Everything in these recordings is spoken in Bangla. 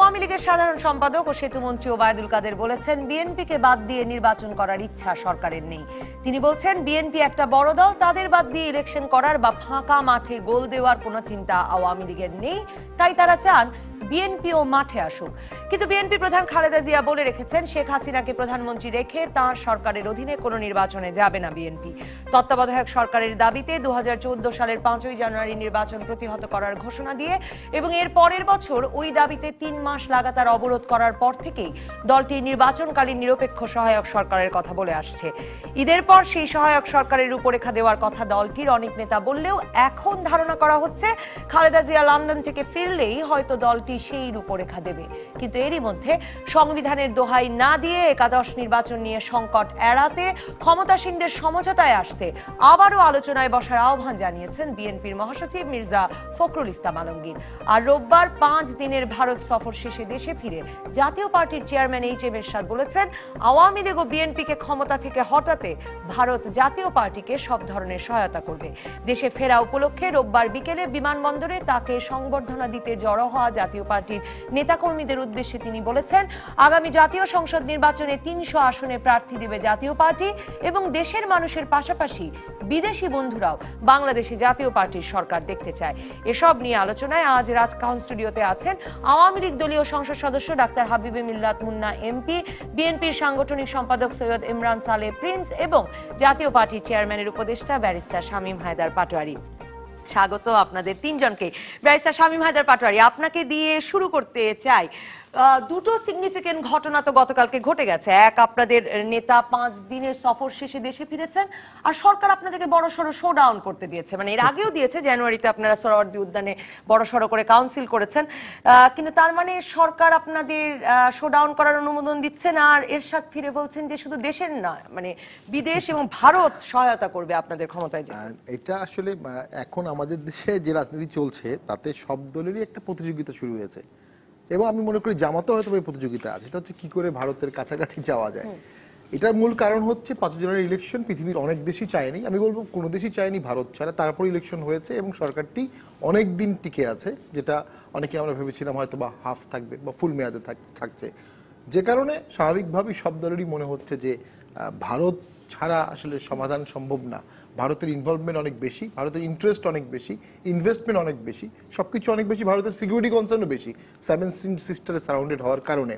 আওয়ামী লীগের সাধারণ সম্পাদক ও সেতুমন্ত্রী ওবায়দুল কাদের বলেছেন, বিএনপিকে বাদ দিয়ে নির্বাচন করার ইচ্ছা সরকারের নেই। তিনি বলছেন, বিএনপি একটা বড় দল, তাদের বাদ দিয়ে ইলেকশন করার বা ফাঁকা মাঠে গোল দেওয়ার কোনো চিন্তা আওয়ামী লীগের নেই। তাই তারা চান বিএনপিও মাঠে আসুক। কিন্তু বিএনপি প্রধান খালেদা জিয়া বলে রেখেছেন, শেখ হাসিনাকে প্রধানমন্ত্রী রেখে তাঁর সরকারের অধীনে কোনো নির্বাচনে যাবে না বিএনপি। তত্ত্বাবধায়ক সরকারের দাবিতে 2014 সালের 5ই জানুয়ারি নির্বাচন প্রতিহত করার ঘোষণা দিয়ে এবং এর পরের বছর ওই দাবিতে 3 মাস লাগাতার অবরোধ করার পর থেকেই দলটি নির্বাচনকালীন নিরপেক্ষ সহায়ক সরকারের কথা বলে আসছে। ঈদের পর সেই সহায়ক সরকারের রূপরেখা দেওয়ার কথা দলটির অনেক নেতা বললেও এখন ধারণা করা হচ্ছে খালেদা জিয়া লন্ডন থেকে ফিরলেই হয়তো দলটি সেই রূপরেখা দেবে। কিন্তু এরই মধ্যে সংবিধানের দোহাই না দিয়ে একাদশ নির্বাচন নিয়ে সংকট এড়াতে ক্ষমতাসীনদের সমঝোতায় আসতে আবারও আলোচনায় বসার আহ্বান জানিয়েছেন বিএনপির মহাসচিব মির্জা ফখরুল ইসলাম আলমগীর। আর রোববার 5 দিনের ভারত সফর শেষে দেশে ফিরে জাতীয় পার্টির চেয়ারম্যান এইচ.এম. এরশাদ বলেছেন, আওয়ামী লীগ ও বিএনপিকে ক্ষমতা থেকে হটাতে ভারত জাতীয় পার্টিকে সব ধরনের সহায়তা করবে। দেশে ফেরা উপলক্ষে রোববার বিকেলে বিমানবন্দরে তাকে সংবর্ধনা দিতে জড়ো হওয়া জাতীয় পার্টির নেতাকর্মীদের উদ্দেশ্যে তিনি বলেছেন, আগামী জাতীয় সংসদ নির্বাচনে 300 আসনে প্রার্থী দেবে জাতীয় পার্টি এবং দেশের মানুষের পাশাপাশি বিদেশি বন্ধুরাও বাংলাদেশে জাতীয় পার্টির সরকার দেখতে চায়। এসব নিয়ে আলোচনায় আজ রাজকাহন স্টুডিওতে আছেন আওয়ামী লীগ দলীয় সংসদ সদস্য ডাক্তার হাবিবে মিল্লাত মুন্না এমপি, বিএনপির সাংগঠনিক সম্পাদক সৈয়দ ইমরান সালেহ প্রিন্স এবং জাতীয় পার্টির চেয়ারম্যানের উপদেষ্টা ব্যারিস্টার শামীম হায়দার পাটোয়ারি। স্বাগত আপনাদের তিনজনকে। ব্যারিস্টার শামীম হায়দার পাটোয়ারি, আপনাকে দিয়ে শুরু করতে চাই। দুটো সিগনিফিকেন্ট ঘটনা তো গতকালকে ঘটে গেছে। এক, আপনাদের নেতা 5 দিনের সফর শেষে দেশে ফিরেছেন, আর সরকার আপনাদেরকে বড়সড় শোডাউন করতে দিয়েছে। মানে এর আগেও দিয়েছে, জানুয়ারিতে আপনারা সোহরাওয়ার্দী উদ্যানে বড়সড় করে কাউন্সিল করেছেন, কিন্তু তার মানে সরকার আপনাদের শোডাউন করার অনুমোদন দিচ্ছেন। আর এরশাদ ফিরে বলছেন যে শুধু দেশের নয়, মানে বিদেশ এবং ভারত সহায়তা করবে আপনাদের ক্ষমতায় যেতে। এটা আসলে এখন আমাদের দেশে যে রাজনীতি চলছে তাতে সব দলেরই একটা প্রতিযোগিতা শুরু হয়েছে এবং আমি মনে করি জামাতও হয়তো এই প্রতিযোগিতা আছে। এটা হচ্ছে কি করে ভারতের কাছাকাছি যাওয়া যায়। এটার মূল কারণ হচ্ছে 5 জানুয়ারি ইলেকশন পৃথিবীর অনেক দেশই চায়নি, আমি বলবো কোনো দেশই চায়নি ভারত ছাড়া। তারপর ইলেকশন হয়েছে এবং সরকারটি অনেক দিন টিকে আছে, যেটা অনেকে আমরা ভেবেছিলাম হয়তো বা হাফ থাকবে বা ফুল মেয়াদে থাকছে। যে কারণে স্বাভাবিকভাবেই সব দলেরই মনে হচ্ছে যে ভারত ছাড়া আসলে সমাধান সম্ভব না। ভারতের ইনভলভমেন্ট অনেক বেশি, ভারতের ইন্টারেস্ট অনেক বেশি, ইনভেস্টমেন্ট অনেক বেশি, সবকিছু অনেক বেশি, ভারতের সিকিউরিটি কনসার্নও বেশি 7 সিস্টারে সারাউন্ডেড হওয়ার কারণে।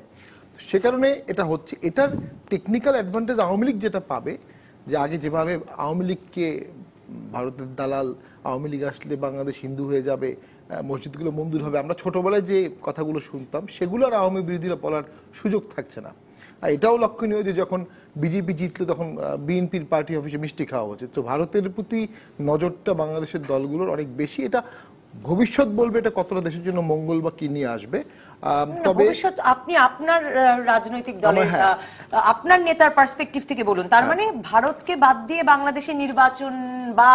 সে কারণে এটা হচ্ছে। এটার টেকনিক্যাল অ্যাডভান্টেজ আওয়ামী লীগ যেটা পাবে, যে আগে যেভাবে আওয়ামী লীগকে ভারতের দালাল, আওয়ামী লীগ আসলে বাংলাদেশ হিন্দু হয়ে যাবে, মসজিদগুলো মন্দির হবে, আমরা ছোটবেলায় যে কথাগুলো শুনতাম সেগুলো আর আওয়ামী বিরোধীরা বলার সুযোগ থাকছে না। আর এটাও লক্ষণীয় যে যখন বিজেপি জিতলে তখন বিএনপির পার্টি অফিসে মিষ্টি খাওয়া হচ্ছে। তো ভারতের প্রতি নজরটা বাংলাদেশের দলগুলোর অনেক বেশি। এটা ভবিষ্যৎ বলবে এটা কতটা দেশের জন্য মঙ্গল বা কি নিয়ে আসবে। তবে আপনি আপনার রাজনৈতিক দলের আপনার নেতার পার্সপেক্টিভ থেকে বলুন। তার মানে ভারতকে বাদ দিয়ে বাংলাদেশে নির্বাচন বা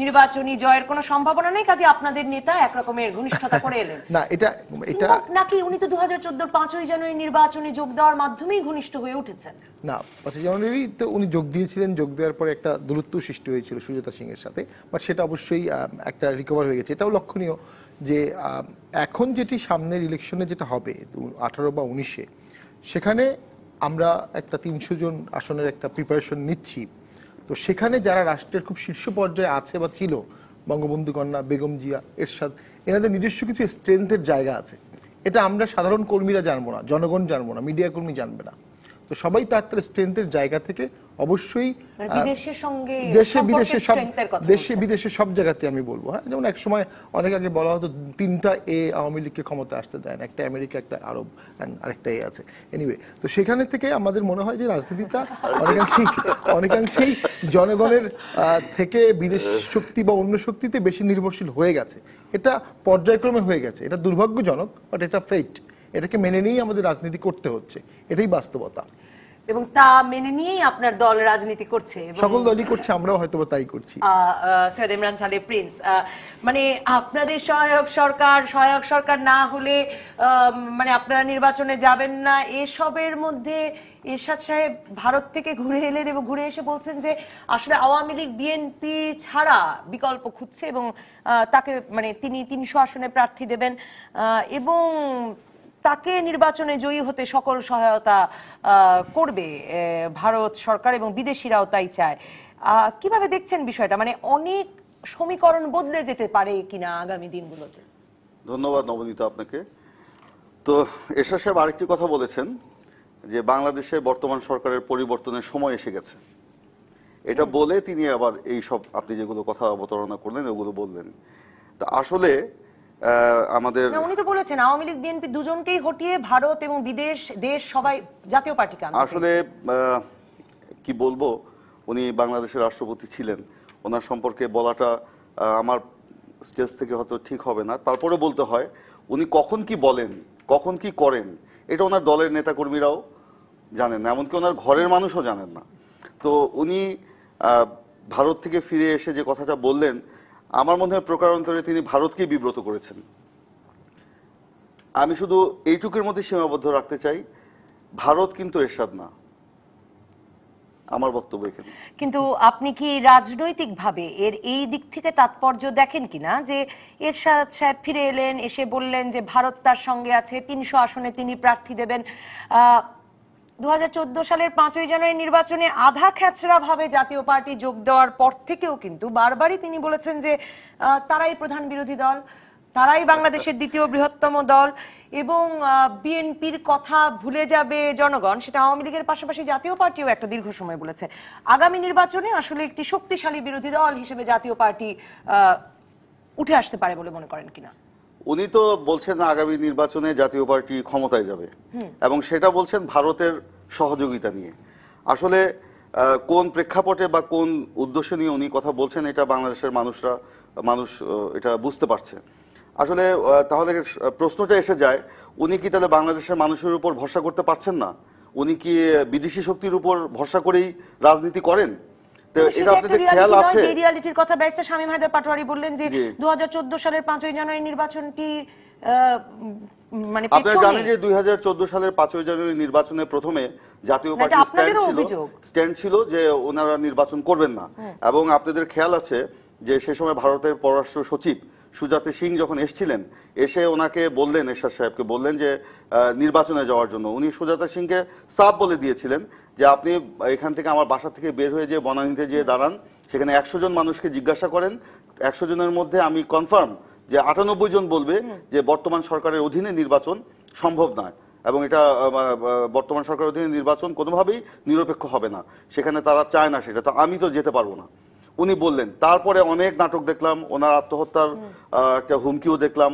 নির্বাচনী জয়ের কোনো সম্ভাবনা নেই, কাজে আপনাদের নেতা একরকমের ঘনিষ্ঠতা করে এলেন না। এটা নাকি উনি তো 2014 5ই জানুয়ারি নির্বাচনে যোগ দেওয়ার মাধ্যমেই ঘনিষ্ঠ হয়ে উঠেছেন? না, 5 জানুয়ারি তো উনি যোগ দিয়েছিলেন, যোগ দেওয়ার পরে একটা দূরত্ব সৃষ্টি হয়েছিল সুজাতা সিং এর সাথে, বাট সেটা অবশ্যই একটা রিকভার হয়ে গেছে। এটাও লক্ষণীয় যে এখন যেটি সামনের ইলেকশনে যেটা হবে 18 বা 19-এ, সেখানে আমরা একটা 300 জন আসনের একটা প্রিপারেশন নিচ্ছি। তো সেখানে যারা রাষ্ট্রের খুব শীর্ষ পর্যায়ে আছে বা ছিল, বঙ্গবন্ধু কন্যা, বেগম জিয়া, এরশাদ, এনাদের নিজস্ব কিছু স্ট্রেংথের জায়গা আছে। এটা আমরা সাধারণ কর্মীরা জানবো না, জনগণ জানবো না, মিডিয়া কর্মী জানবে না। তো সবাই তার স্ট্রেংথের জায়গা থেকে অবশ্যই দেশে বিদেশে সব জায়গাতে আমি বলবো। হ্যাঁ, যেমন এক সময় অনেক আগে বলা হতো 3টা এ আওয়ামী লীগকে ক্ষমতা আসতে দেয় না, একটা আমেরিকা, একটা আরব, আরেকটা এ আছে। এনিওয়ে, তো সেখানে থেকে আমাদের মনে হয় যে রাজনীতিটা অনেকাংশেই জনগণের থেকে বিদেশ শক্তি বা অন্য শক্তিতে বেশি নির্ভরশীল হয়ে গেছে। এটা পর্যায়ক্রমে হয়ে গেছে। এটা দুর্ভাগ্যজনক, বাট এটা ফেট। এটাকে মেনে নিয়েই আমাদের রাজনীতি করতে হচ্ছে, এটাই বাস্তবতা। এবং তা মেনে নিয়েই আপনার দল রাজনীতি করছে, সকল দলই করছে, আমরাও হয়তো তাই করছি। সৈয়দ ইমরান সালেহ প্রিন্স, মানে আপনাদের সহায়ক সরকার না হলে মানে আপনারা নির্বাচনে যাবেন না, এসবের মধ্যে এরশাদ সাহেব ভারত থেকে ঘুরে এলেন এবং ঘুরে এসে বলছেন যে আসলে আওয়ামী লীগ বিএনপি ছাড়া বিকল্প খুঁজছে এবং তাকে মানে তিনি 300 আসনে প্রার্থী দেবেন এবং তাকে নির্বাচনে জয়ী হতে সকল সহায়তা করবে ভারত সরকার এবং বিদেশিরাও তাই চায়। কিভাবে দেখছেন বিষয়টা, মানে অনেক সমীকরণ বদলে যেতে পারে কিনা আগামী দিনগুলোতে? ধন্যবাদ নবনীতা আপনাকে। তো এরশাদ সাহেব আরেকটি কথা বলেছেন যে বাংলাদেশে বর্তমান সরকারের পরিবর্তনের সময় এসে গেছে, এটা বলে তিনি আবার এই সব আপনি যেগুলো কথা অবতারণা করলেন ওগুলো বললেন। তা আসলে আমাদের উনি তো বলেছেন আওয়ামী লীগ বিএনপি দুজনকেই হটিয়ে ভারত এবং বিদেশ দেশ সবাই জাতীয় পার্টিকে আনতে আসলে কি বলবো, উনি বাংলাদেশের রাষ্ট্রপতি ছিলেন, ওনার সম্পর্কে বলাটা আমার স্টেজ থেকে হয়তো ঠিক হবে না, তারপরে বলতে হয় উনি কখন কি বলেন কখন কি করেন এটা ওনার দলের নেতাকর্মীরাও জানেন না, এমনকি ওনার ঘরের মানুষও জানেন না। তো উনি ভারত থেকে ফিরে এসে যে কথাটা বললেন, আমার মনে হয় প্রকারান্তরে তিনি ভারতকে বিব্রত করেছেন। আমি শুধু এইটুকুর মধ্যে সীমাবদ্ধ রাখতে চাই, ভারত কিন্তু এরশাদ না, আমার বক্তব্য এখানে। কিন্তু আপনি কি রাজনৈতিকভাবে এর এই দিক থেকে তাৎপর্য দেখেন কিনা যে এরশাদ সাহেব ফিরে এলেন, এসে বললেন যে ভারত তার সঙ্গে আছে, 300 আসনে তিনি প্রার্থী দেবেন। 2014 সালের 5ই জানুয়ারি নির্বাচনে আধা খেচড়া ভাবে জাতীয় পার্টি যোগ দেওয়ার পর থেকেও কিন্তু বারবারই তিনি বলেছেন যে তারাই প্রধান বিরোধী দল, তারাই বাংলাদেশের দ্বিতীয় বৃহত্তম দল এবং বিএনপির কথা ভুলে যাবে জনগণ, সেটা আওয়ামী লীগের পাশাপাশি জাতীয় পার্টিও একটা দীর্ঘ সময় বলেছে। আগামী নির্বাচনে আসলে একটি শক্তিশালী বিরোধী দল হিসেবে জাতীয় পার্টি উঠে আসতে পারে বলে মনে করেন কিনা? উনি তো বলছেন আগামী নির্বাচনে জাতীয় পার্টি ক্ষমতায় যাবে এবং সেটা বলছেন ভারতের সহযোগিতা নিয়ে। আসলে কোন প্রেক্ষাপটে বা কোন উদ্দেশ্য নিয়ে উনি কথা বলছেন এটা বাংলাদেশের মানুষ এটা বুঝতে পারছে। আসলে তাহলে প্রশ্নটা এসে যায়, উনি কি তাহলে বাংলাদেশের মানুষের উপর ভরসা করতে পারছেন না? উনি কি বিদেশি শক্তির উপর ভরসা করেই রাজনীতি করেন? এটা আপনাদের খেয়াল আছে? এই রিয়ালিটির কথা ব্যারিস্টার শামীম হায়দার পাটোয়ারি বললেন যে 2014 সালের 5ই জানুয়ারি নির্বাচনটি মানে আপনারা জানেন যে 2014 সালের 5ই জানুয়ারি নির্বাচনে প্রথমে জাতীয় পার্টির স্ট্যান্ড ছিল যে ওনারা নির্বাচন করবেন না, এবং আপনাদের খেয়াল আছে যে সে সময় ভারতের পররাষ্ট্র সচিব সুজাতা সিং যখন এসেছিলেন, এসে ওনাকে বললেন, এরশাদ সাহেবকে বললেন যে নির্বাচনে যাওয়ার জন্য। উনি সুজাতা সিংকে সাফ বলে দিয়েছিলেন যে আপনি এখান থেকে আমার বাসা থেকে বের হয়ে যে বনানীতে যেয়ে দাঁড়ান, সেখানে 100 জন মানুষকে জিজ্ঞাসা করেন, 100 জনের মধ্যে আমি কনফার্ম যে 98 জন বলবে যে বর্তমান সরকারের অধীনে নির্বাচন সম্ভব নয় এবং এটা বর্তমান সরকারের অধীনে নির্বাচন কোনোভাবেই নিরপেক্ষ হবে না, সেখানে তারা চায় না সেটা, তো আমি তো যেতে পারবো না, উনি বললেন। তারপরে অনেক নাটক দেখলাম, ওনার আত্মহত্যার একটা হুমকিও দেখলাম,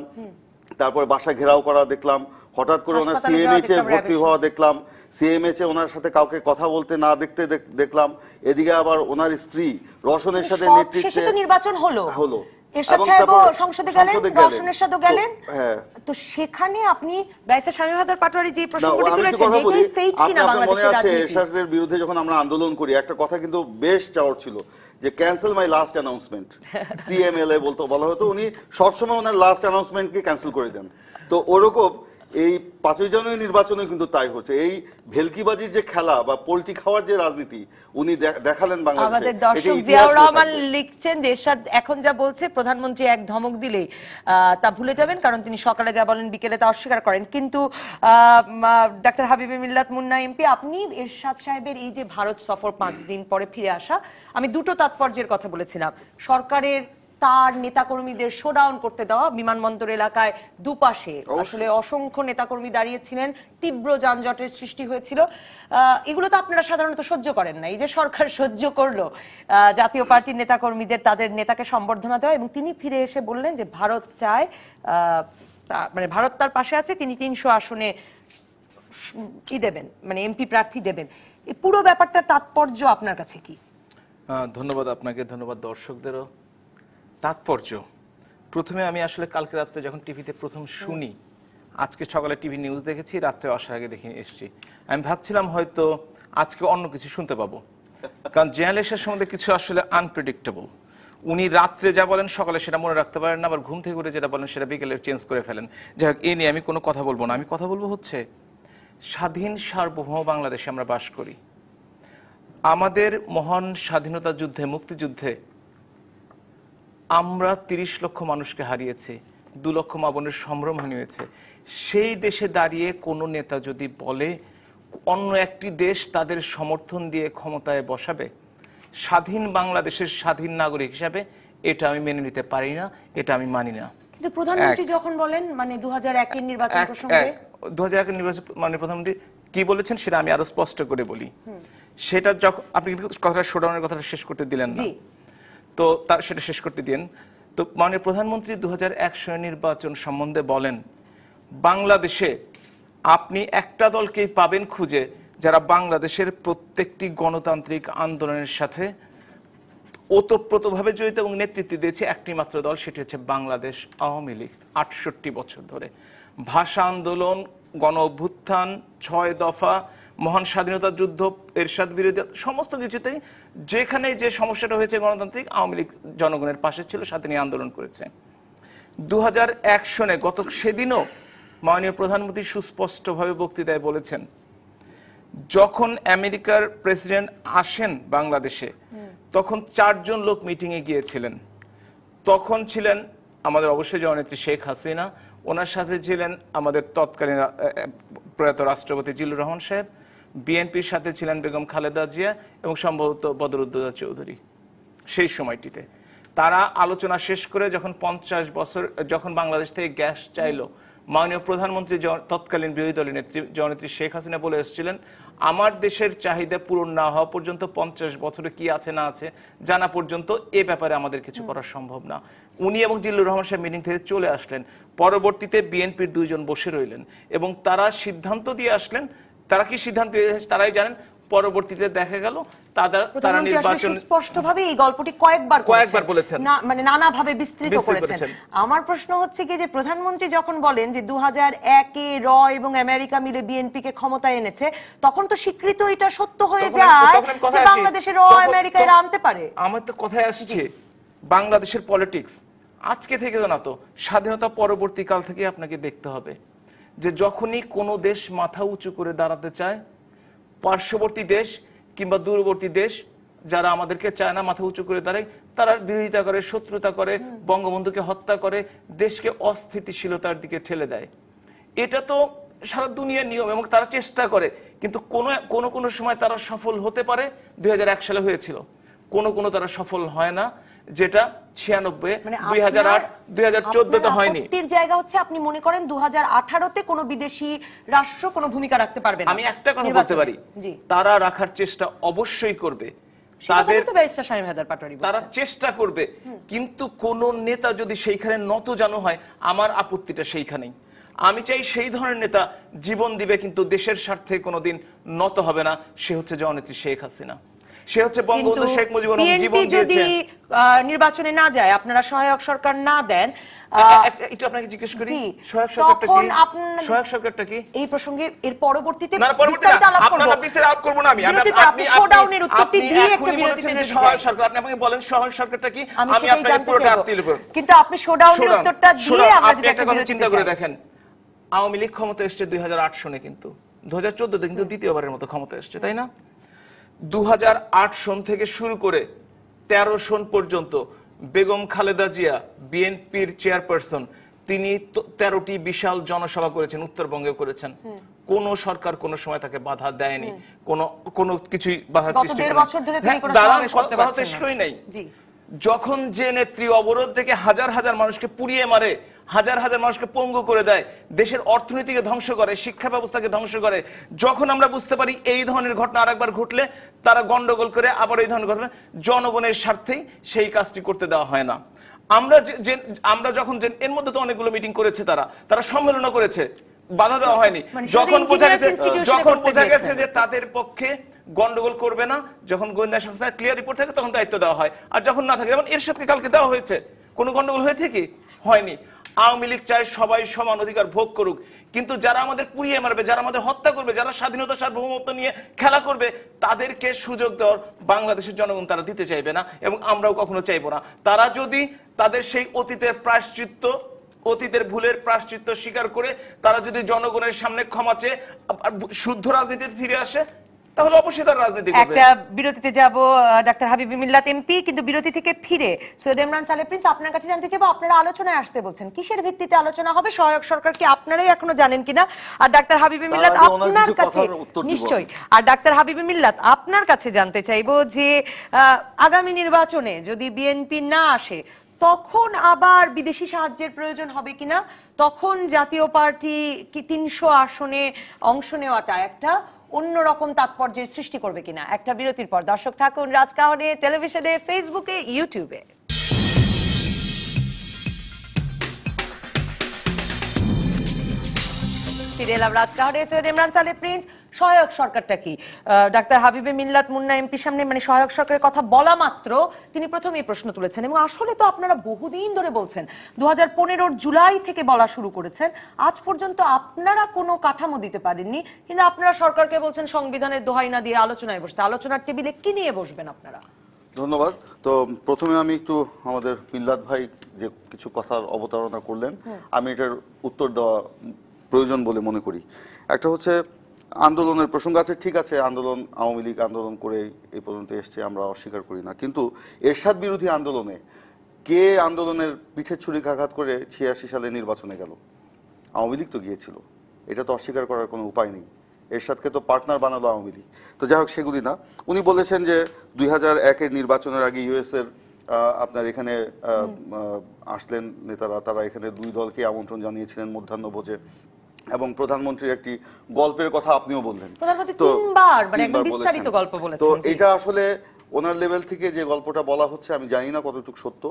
তারপরে বাসা ঘেরাও করা দেখলাম, হঠাৎ করে ওনার সিএমএইচ এ ভর্তি হওয়া দেখলাম, সিএমএইচ এ ওনার সাথে কাউকে কথা বলতে না দেখলাম, এদিকে আবার ওনার স্ত্রী রওশনের সাথে নেতৃত্বে নির্বাচন হলো। এরশাদ সাহেব সংসদে গেলেন, রওশনের সাথে গেলেন, তো সেখানে আপনি ব্যারিস্টার শামীম হায়দার পাটোয়ারি যে প্রসঙ্গটি তুলেছেন এটাই ফেট কিনা বাংলাদেশের রাজনীতি? এরশাদের বিরুদ্ধে যখন আমরা আন্দোলন করি একটা কথা কিন্তু বেশ চাওয়ার ছিল যে ক্যান্সেল মাই লাস্ট অ্যানাউন্সমেন্ট, সিএমএলএ বলা হতো, উনি সবসময় ওনার লাস্ট অ্যানাউন্সমেন্টকে ক্যান্সেল করে দেন। তো ওরকম এই 5ই জানুয়ারি নির্বাচনে কিন্তু তাই হচ্ছে, এই ভেলকিবাজির যে খেলা বা পোল্টি খাওয়ার যে রাজনীতি উনি দেখালেন বাংলাদেশে। আমাদের দর্শক জিয়াউর রহমান লিখছেন যে এরশাদ এখন যা বলছে প্রধানমন্ত্রী এক ধমক দিলেই তা ভুলে যাবেন, কারণ তিনি সকালে যা বলেন বিকেলে তা অস্বীকার করেন। কিন্তু ডাক্তার হাবিবে মিল্লাত মুন্না এমপি, আপনি এরশাদ সাহেবের এই যে ভারত সফর 5 দিন পরে ফিরে আসা, আমি দুটো তাৎপর্যের কথা বলেছিলাম। সরকারের তার নেতাকর্মীদের শোডাউন করতে দেওয়া, বিমানবন্দর এলাকায় দুপাশে আসলে অসংখ্য নেতাকর্মী দাঁড়িয়েছিলেন, তীব্র যানজটের সৃষ্টি হয়েছিল, এগুলো তো আপনারা সাধারণত সহ্য করেন না। এই যে সরকার সহ্য করলো জাতীয় পার্টির নেতাকর্মীদের তাদের নেতাকে সম্বর্ধনা দেওয়া, এবং তিনি ফিরে এসে বললেন যে ভারত চায়, মানে ভারত তার পাশে আছে, তিনি 300 আসনে কি দেবেন, মানে এমপি প্রার্থী দেবেন। এই পুরো ব্যাপারটার তাৎপর্য আপনার কাছে কি? ধন্যবাদ আপনাকে, ধন্যবাদ দর্শকদেরও। তাৎপর্য প্রথমে আমি আসলে কালকে রাত্রে যখন টিভিতে প্রথম শুনি, আজকে সকালে টিভি নিউজ দেখেছি, রাত্রে আসার আগে দেখে এসেছি, আমি ভাবছিলাম হয়তো আজকে অন্য কিছু শুনতে পাবো, কারণ জার্নালিস্টের সম্বন্ধে কিছু আসলে আনপ্রেডিক্টেবল। উনি রাত্রে যা বলেন সকালে সেটা মনে রাখতে পারেন না, আবার ঘুম থেকে উঠে যেটা বলেন সেটা বিকেলে চেঞ্জ করে ফেলেন। যাই হোক, এ নিয়ে আমি কোনো কথা বলবো না। আমি কথা বলবো হচ্ছে স্বাধীন সার্বভৌম বাংলাদেশে আমরা বাস করি। আমাদের মহান স্বাধীনতা যুদ্ধে, মুক্তিযুদ্ধে আমরা 30 লক্ষ মানুষকে হারিয়েছি, 2 লক্ষ মা বোনের সম্ভ্রম হানি হয়েছে, সেই দেশে দাঁড়িয়ে কোনো নেতা যদি বলে অন্য একটি দেশ তাদের সমর্থন দিয়ে ক্ষমতায় বসাবে স্বাধীন বাংলাদেশের স্বাধীন নাগরিক হিসাবে, এটা আমি মেনে নিতে পারি না, এটা আমি মানি না। কিন্তু প্রধানমন্ত্রী যখন বলেন মানে 2001 এর নির্বাচন প্রসঙ্গে 2001 এর নির্বাচন মানে প্রধানমন্ত্রী কি বলেছেন সেটা আমি আরো স্পষ্ট করে বলি। সেটা যখন আপনি কিন্তু কথাটা শোডাউনের কথাটা শেষ করতে দিলেন না, তো তার সেটা শেষ করতে দিন। তো মাননীয় প্রধানমন্ত্রী 2001 সালের নির্বাচন সম্বন্ধে বলেন, বাংলাদেশে আপনি একটা দলকেই পাবেন খুঁজে যারা বাংলাদেশের প্রত্যেকটি গণতান্ত্রিক আন্দোলনের সাথে ওতপ্রোতভাবে জড়িত এবং নেতৃত্ব দিয়েছে একটি মাত্র দল, সেটি হচ্ছে বাংলাদেশ আওয়ামী লীগ। 68 বছর ধরে ভাষা আন্দোলন, গণ অভ্যুত্থান, 6 দফা, মহান স্বাধীনতা যুদ্ধ, এরশাদ বিরোধী, সমস্ত কিছুতেই যেখানে যে সমস্যাটা হয়েছে গণতান্ত্রিক, আওয়ামী লীগ জনগণের পাশে ছিল, সাথে নিয়ে আন্দোলন করেছে। 2001 সনে গত সেদিনও মাননীয় প্রধানমন্ত্রী সুস্পষ্টভাবে বক্তৃতায় বলেছেন, যখন আমেরিকার প্রেসিডেন্ট আসেন বাংলাদেশে তখন 4 জন লোক মিটিংয়ে গিয়েছিলেন। তখন ছিলেন আমাদের অবশ্যই জননেত্রী শেখ হাসিনা, ওনার সাথে ছিলেন আমাদের তৎকালীন প্রয়াত রাষ্ট্রপতি জিল্লুর রহমান সাহেব, বিএনপির সাথে ছিলেন বেগম খালেদা জিয়া এবং সম্ভবত বদরুদ্দোজা চৌধুরী। সেই সময়টিতে তারা আলোচনা শেষ করে যখন 50 বছর যখন বাংলাদেশ থেকে গ্যাস চাইলো, মাননীয় প্রধানমন্ত্রী তৎকালীন বিরোধী দলের নেত্রী জননেত্রী শেখ হাসিনা বলে এসেছিলেন, আমার দেশের চাহিদা পূরণ না হওয়া পর্যন্ত 50 বছরে কি আছে না আছে জানা পর্যন্ত এ ব্যাপারে আমাদের কিছু করা সম্ভব না। উনি এবং জিল্লুর রহমান সাহেব মিটিং থেকে চলে আসলেন। পরবর্তীতে বিএনপির 2 জন বসে রইলেন এবং তারা সিদ্ধান্ত দিয়ে আসলেন। তারা কি সিদ্ধান্ত দিয়ে তারাই জানেন। পরবর্তীতে দেখা গেল তারা নির্বাচন স্পষ্টভাবে এই গল্পটি কয়েকবার বলেছেন, মানে নানাভাবে বিস্তৃত করেছেন। আমার প্রশ্ন হচ্ছে কি যে প্রধানমন্ত্রী যখন বলেন যে 2001 এ র এবং আমেরিকা মিলে বিএনপি কে ক্ষমতায় এনেছে, তখন তো স্বীকৃত এটা সত্য হয়ে যায় যে বাংলাদেশের র আমেরিকা এরা আনতে পারে। আমার তো কথায় আসছে বাংলাদেশের পলিটিক্স আজকে থেকে না, তো স্বাধীনতা পরবর্তী কাল থেকে আপনাকে দেখতে হবে যে যখনই কোনো দেশ মাথা উঁচু করে দাঁড়াতে চায়, পার্শ্ববর্তী দেশ কিংবা দূরবর্তী দেশ যারা আমাদেরকে চায় না মাথা উঁচু করে দাঁড়ায়, তারা বিরোধিতা করে, শত্রুতা করে, বঙ্গবন্ধুকে হত্যা করে, দেশকে অস্থিতিশীলতার দিকে ঠেলে দেয়। এটা তো সারা দুনিয়ার নিয়ম এবং তারা চেষ্টা করে, কিন্তু কোনো সময় তারা সফল হতে পারে। 2001 সালে হয়েছিল, কোনো তারা সফল হয় না, যেটা 96, 2008, 2014 তে হয়নি। আপত্তির জায়গা হচ্ছে আপনি মনে করেন 2018 তে কোনো বিদেশি রাষ্ট্র কোনো ভূমিকা রাখতে পারবে না। আমি একটা কথা বলতে পারি, তারা রাখার চেষ্টা অবশ্যই করবে, তারা চেষ্টা করবে, কিন্তু কোন নেতা যদি সেইখানে নতজানু হয়, আমার আপত্তিটা সেইখানেই। আমি চাই সেই ধরনের নেতা জীবন দিবে কিন্তু দেশের স্বার্থে কোনোদিন নত হবে না। সে হচ্ছে জননেত্রী শেখ হাসিনা, সে হচ্ছে বঙ্গবন্ধু শেখ মুজিবুর রহমান। জীবন দিয়েছেন। নির্বাচনে না যায়, আপনারা সহায়ক সরকার না দেন, একটু আপনাকে জিজ্ঞেস করি সহায়ক সরকারটা কি? সহায়ক সরকারটা কি এই প্রসঙ্গে এর পরবর্তীতে আপনারা বিস্তারিত আলাপ করব না। আপনি শোডাউনের উত্তরটি দিয়ে একটা বিরতিতে যে সহায়ক সরকার, আপনি আমাকে বলেন সহায়ক সরকারটা কি, আমি আপনাকে পুরোটা আপত্তি দেব। কিন্তু আপনি শোডাউনের উত্তরটা দিয়ে আমরা আপনি একটা কথা চিন্তা করে দেখেন, আওয়ামী লীগ ক্ষমতা এসেছে 2008 সনে, কিন্তু 2014 তে কিন্তু দ্বিতীয়বারের মতো ক্ষমতা এসেছে, তাই না? 2008 সন থেকে শুরু করে 13 সন পর্যন্ত বেগম খালেদা জিয়া বিএনপির চেয়ারপারসন, তিনি 13টি বিশাল জনসভা করেছেন, উত্তরবঙ্গে করেছেন। কোন সরকার কোন সময় তাকে বাধা দেয়নি, কোন কিছুই বাধা সৃষ্টি করেনি। যখন যে নেত্রী অবরোধ থেকে হাজার হাজার মানুষকে পুড়িয়ে মারে, হাজার হাজার মানুষকে পঙ্গু করে দেয়, দেশের অর্থনীতিকে ধ্বংস করে, শিক্ষা ব্যবস্থাকে ধ্বংস করে, যখন আমরা বুঝতে পারি এই ধরনের ঘটনা আরেকবার ঘটলে তারা গন্ডগোল করে আবার এই ধরনের ঘটনা, জনগণের স্বার্থেই সেই কাজটি করতে দেওয়া হয় না। আমরা যখন এর মধ্যে তো অনেকগুলো মিটিং করেছে, তারা সম্মেলন করেছে, বাধা দেওয়া হয়নি। যখন বোঝা গেছে যে তাদের পক্ষে গন্ডগোল করবে না, যখন গোয়েন্দা সংস্থা ক্লিয়ার রিপোর্ট থাকে তখন দায়িত্ব দেওয়া হয়, আর যখন না থাকে, যেমন এরশাদকে কালকে দেওয়া হয়েছে, কোনো গন্ডগোল হয়েছে কি? হয়নি। আওয়ামী লীগ চায় সবাই সমান অধিকার ভোগ করুক, কিন্তু যারা আমাদের পুড়িয়ে মারবে, যারা আমাদের হত্যা করবে, যারা স্বাধীনতা সার্বভৌমত্ব নিয়ে খেলা করবে, তাদেরকে সুযোগ দেওয়ার বাংলাদেশের জনগণ তারা দিতে চাইবে না এবং আমরাও কখনো চাইবো না। তারা যদি তাদের সেই অতীতের ভুলের প্রায়শ্চিত্ত স্বীকার করে তারা যদি জনগণের সামনে ক্ষমা চেয়ে শুদ্ধ রাজনীতিতে ফিরে আসে, তাহলে অবশ্যই তার রাজনীতি করবে। একটা বিরতিতে যাব ডাক্তার হাবিবি মিল্লাত এমপি, কিন্তু বিরতি থেকে ফিরে সৈয়দ ইমরান সালেহ প্রিন্স আপনার কাছে জানতে চাইবো, আপনারা আলোচনায় আসতে বলছেন, কিসের ভিত্তিতে আলোচনা হবে, সহায়ক সরকার কি আপনারাই এখনো জানেন কিনা? আর ডাক্তার হাবিবি মিল্লাত আপনার কাছে নিশ্চয়ই, আর ডাক্তার হাবিবি মিল্লাত আপনার কাছে জানতে চাইবো যে আগামী নির্বাচনে যদি বিএনপি না আসে তখন আবার বিদেশি সাহায্যের প্রয়োজন হবে কিনা, তখন জাতীয় পার্টি কি 300 আসনে অংশ নেওয়াটা একটা অন্যরকম তাৎপর্যের সৃষ্টি করবে কিনা? একটা বিরতির পর দর্শক থাকুন রাজকাহনে, টেলিভিশনে, ফেসবুকে, ইউটিউবে। ফিরে এলাম রাজকাহনে, সৈয়দ ইমরান সালেহ প্রিন্স। সহায়ক সরকারটা কি? ডাক্তার হাবিবে মিল্লাত মুন্না এমপির সামনে মানে সহায়ক সরকারের কথা বলা মাত্র তিনি প্রথমেই প্রশ্ন তুলেছেন, এবং আসলে তো আপনারা বহুদিন ধরে বলছেন, 2015 জুলাই থেকে বলা শুরু করেছেন, আজ পর্যন্ত আপনারা কোনো কাঠামো দিতে পারেননি, কিন্তু আপনারা সরকারকে বলছেন সংবিধানের দোহাই না দিয়ে আলোচনায় বসতে। আলোচনার টেবিলে কি নিয়ে বসবেন আপনারা? ধন্যবাদ। তো প্রথমে আমি একটু আমাদের মিল্লাত ভাই যে কিছু কথার অবতারণা করলেন, আমি এটার উত্তর দেওয়া প্রয়োজন বলে মনে করি। একটা হচ্ছে আন্দোলনের প্রসঙ্গ আছে, ঠিক আছে, আন্দোলন আওয়ামী লীগ আন্দোলন করে এই পর্যন্ত এসছে, আমরা অস্বীকার করি না, কিন্তু এরশাদ বিরোধী আন্দোলনে কে আন্দোলনের পিঠে ছুরিকাঘাত করে 86 সালে নির্বাচনে গেল? আওয়ামী লীগ তো গিয়েছিল, এটা তো অস্বীকার করার কোনো উপায় নেই। এরশাদকে তো পার্টনার বানালো আওয়ামী লীগ। তো যাই হোক, সেগুলি না। উনি বলেছেন যে 2001-এর নির্বাচনের আগে ইউএস এর আপনার এখানে আসলেন নেতারা, তারা এখানে 2 দলকে আমন্ত্রণ জানিয়েছিলেন মধ্যাহ্নভোজে, এবং প্রধানমন্ত্রীর একটি গল্পের কথা আপনিও বললেন। তো এটা আসলে ওনার লেভেল থেকে যে গল্পটা বলা হচ্ছে আমি জানি না কতটুকু সত্য,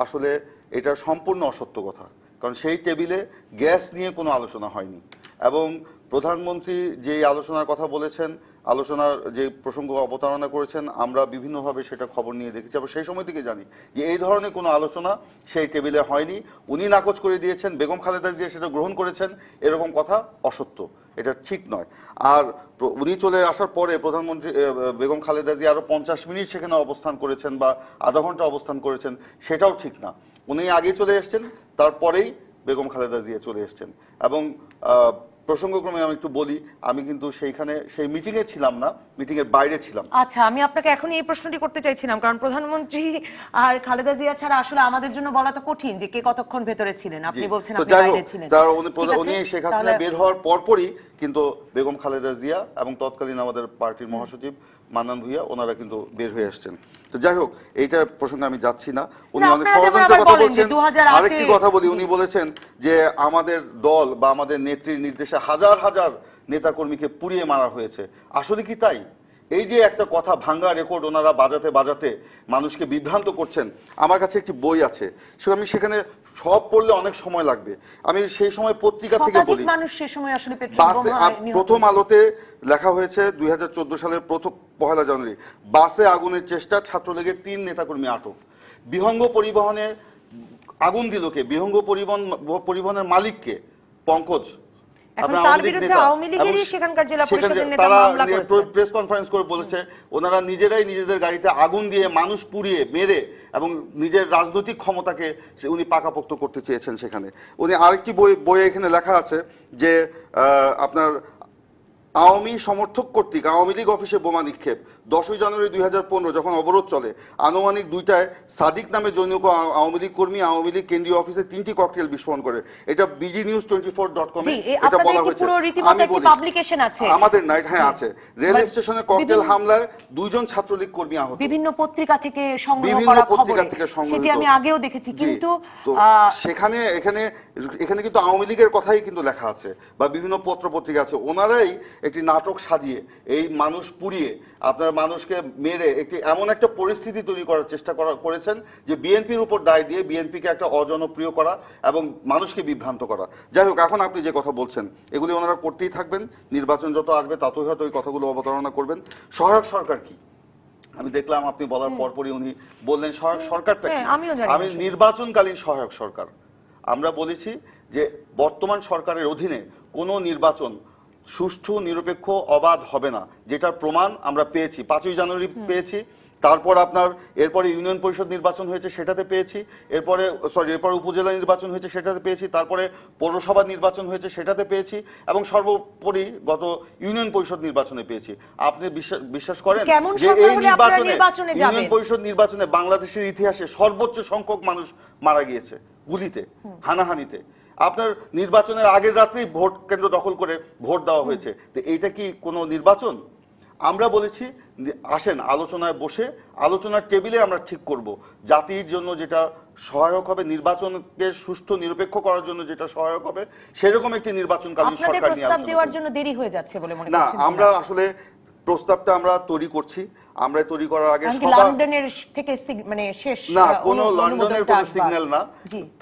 আসলে এটা সম্পূর্ণ অসত্য কথা, কারণ সেই টেবিলে গ্যাস নিয়ে কোনো আলোচনা হয়নি, এবং প্রধানমন্ত্রী যে আলোচনার কথা বলেছেন, আলোচনার যে প্রসঙ্গ অবতারণা করেছেন, আমরা বিভিন্নভাবে সেটা খবর নিয়ে দেখেছি, এবং সেই সময় থেকে জানি যে এই ধরনের কোনো আলোচনা সেই টেবিলে হয়নি। উনি নাকচ করে দিয়েছেন, বেগম খালেদা জিয়া সেটা গ্রহণ করেছেন, এরকম কথা অসত্য, এটা ঠিক নয়। আর উনি চলে আসার পরে প্রধানমন্ত্রী বেগম খালেদা জিয়া আরও 50 মিনিট সেখানে অবস্থান করেছেন বা আধা ঘন্টা অবস্থান করেছেন, সেটাও ঠিক না। উনি আগে চলে এসছেন, তারপরেই বেগম খালেদা জিয়া চলে এসছেন। এবং প্রসঙ্গক্রমে আমি একটু বলি, আমি কিন্তু সেইখানে সেই মিটিং এ ছিলাম না, মিটিং এর বাইরে ছিলাম। আচ্ছা, আমি আপনাকে এখনই এই প্রশ্নটি করতে চাইছিলাম, কারণ প্রধানমন্ত্রী আর খালেদা জিয়া ছাড়া আসলে আমাদের জন্য বলা তো কঠিন যে কে কতক্ষণ ভেতরে ছিলেন। আপনি বলছেন আপনি বাইরে ছিলেন। উনি শেখ হাসিনা বের হওয়ার পরপরই কিন্তু বেগম খালেদা জিয়া এবং তৎকালীন আমাদের পার্টির মহাসচিব মান্নান ভূঁইয়া ওনারা কিন্তু বের হয়ে আসছেন। তো যাই হোক, এইটার প্রসঙ্গে আমি যাচ্ছি না। উনি অনেক ষড়যন্ত্রের কথা বলছেন। আরেকটি কথা বলি, উনি বলেছেন যে আমাদের দল বা আমাদের নেত্রীর নির্দেশে হাজার হাজার নেতাকর্মীকে পুড়িয়ে মারা হয়েছে। আসলে কি তাই? এই যে একটা কথা ভাঙ্গা রেকর্ড ওনারা বাজাতে বাজাতে মানুষকে বিভ্রান্ত করছেন। আমার কাছে একটি বই আছে, আমি সেখানে সব পড়লে অনেক সময় লাগবে, আমি সেই সময় পত্রিকা থেকে বলি। প্রথম আলোতে লেখা হয়েছে 2014 সালের 1 জানুয়ারি, বাসে আগুনের চেষ্টা, ছাত্রলীগের 3 নেতাকর্মী আটক। বিহঙ্গ পরিবহনের আগুন দিল কে? বিহঙ্গ পরিবহনের মালিককে, পঙ্কজ। প্রেস কনফারেন্স করে বলেছে ওনারা নিজেরাই নিজেদের গাড়িতে আগুন দিয়ে মানুষ পুড়িয়ে মেরে এবং নিজের রাজনৈতিক ক্ষমতাকে উনি পাকাপোক্ত করতে চেয়েছেন সেখানে। উনি আরেকটি বইয়ে এখানে লেখা আছে যে আপনার আওয়ামী সমর্থক কর্তৃক আওয়ামী লীগ অফিসে বোমা নিক্ষেপ। 10 জানুয়ারি 2015 যখন অবরোধ চলে, আনুমানিক 2টায় সাদিক নামে জনৈক আওয়ামী লীগ কর্মী আওয়ামী লীগ কেন্দ্রীয় অফিসে 3টি ককটেল বিস্ফোরণ করে। এটা BGnews24.com এ এটা বলা হয়েছে। আমি বলি আমাদের নাইট, হ্যাঁ আছে। রেল স্টেশনে ককটেল হামলায় 2 জন ছাত্রলীগ কর্মী আহত। বিভিন্ন পত্রিকা থেকে সংগ্রহ করা খবর, সেটি আমি আগেও দেখেছি। কিন্তু সেখানে এখানে কিন্তু আওয়ামী লীগের কথাই কিন্তু লেখা আছে, বা বিভিন্ন পত্র পত্রিকা আছে। ওনারাই একটি নাটক সাজিয়ে এই মানুষ পুড়িয়ে আপনার মানুষকে মেরে একটি এমন একটা পরিস্থিতি তৈরি করার চেষ্টা করেছেন যে বিএনপির উপর দায় দিয়ে বিএনপিকে একটা অজনপ্রিয় করা এবং মানুষকে বিভ্রান্ত করা। যাই হোক, এখন আপনি যে কথা বলছেন এগুলি ওনারা করতেই থাকবেন, নির্বাচন যত আসবে ততই হয়তো ওই কথাগুলো অবতারণা করবেন। সহায়ক সরকার কি? আমি দেখলাম আপনি বলার পরপরই উনি বললেন সহায়ক সরকারটা কি। আমি নির্বাচনকালীন সহায়ক সরকার, আমরা বলেছি যে বর্তমান সরকারের অধীনে কোনো নির্বাচন সুষ্ঠু, নিরপেক্ষ, অবাধ হবে না, যেটার প্রমাণ আমরা পেয়েছি। 5 জানুয়ারি পেয়েছি, তারপর আপনার এরপরে ইউনিয়ন পরিষদ নির্বাচন হয়েছে, সেটাতে পেয়েছি। এরপরে উপজেলা নির্বাচন হয়েছে, সেটাতে পেয়েছি। তারপরে পৌরসভা নির্বাচন হয়েছে, সেটাতে পেয়েছি। এবং সর্বোপরি গত ইউনিয়ন পরিষদ নির্বাচনে পেয়েছি। আপনি বিশ্বাস করেন যে এই ইউনিয়ন পরিষদ নির্বাচনে বাংলাদেশের ইতিহাসে সর্বোচ্চ সংখ্যক মানুষ মারা গিয়েছে গুলিতে, হানাহানিতে। আপনার নির্বাচনের আগের রাত্রেই ভোট কেন্দ্র দখল করে ভোট দেওয়া হয়েছে। তো এইটা কি কোনো নির্বাচন? আমরা বলেছি আসেন আলোচনায় বসে, আলোচনার টেবিলে আমরা ঠিক করব জাতির জন্য যেটা সহায়ক হবে, নির্বাচনকে সুষ্ঠু নিরপেক্ষ করার জন্য যেটা সহায়ক হবে, সেরকম একটি নির্বাচনকালীন সরকার নিয়ে প্রস্তাব দেওয়ার জন্য দেরি হয়ে যাচ্ছে বলে মনে করছেন? না, আমরা আসলে প্রস্তাবটা আমরা তৈরি করছি। আমরা তৈরি করার আগে লন্ডনের থেকে মানে শেষ না, কোনো লন্ডনের কোনো সিগন্যাল না,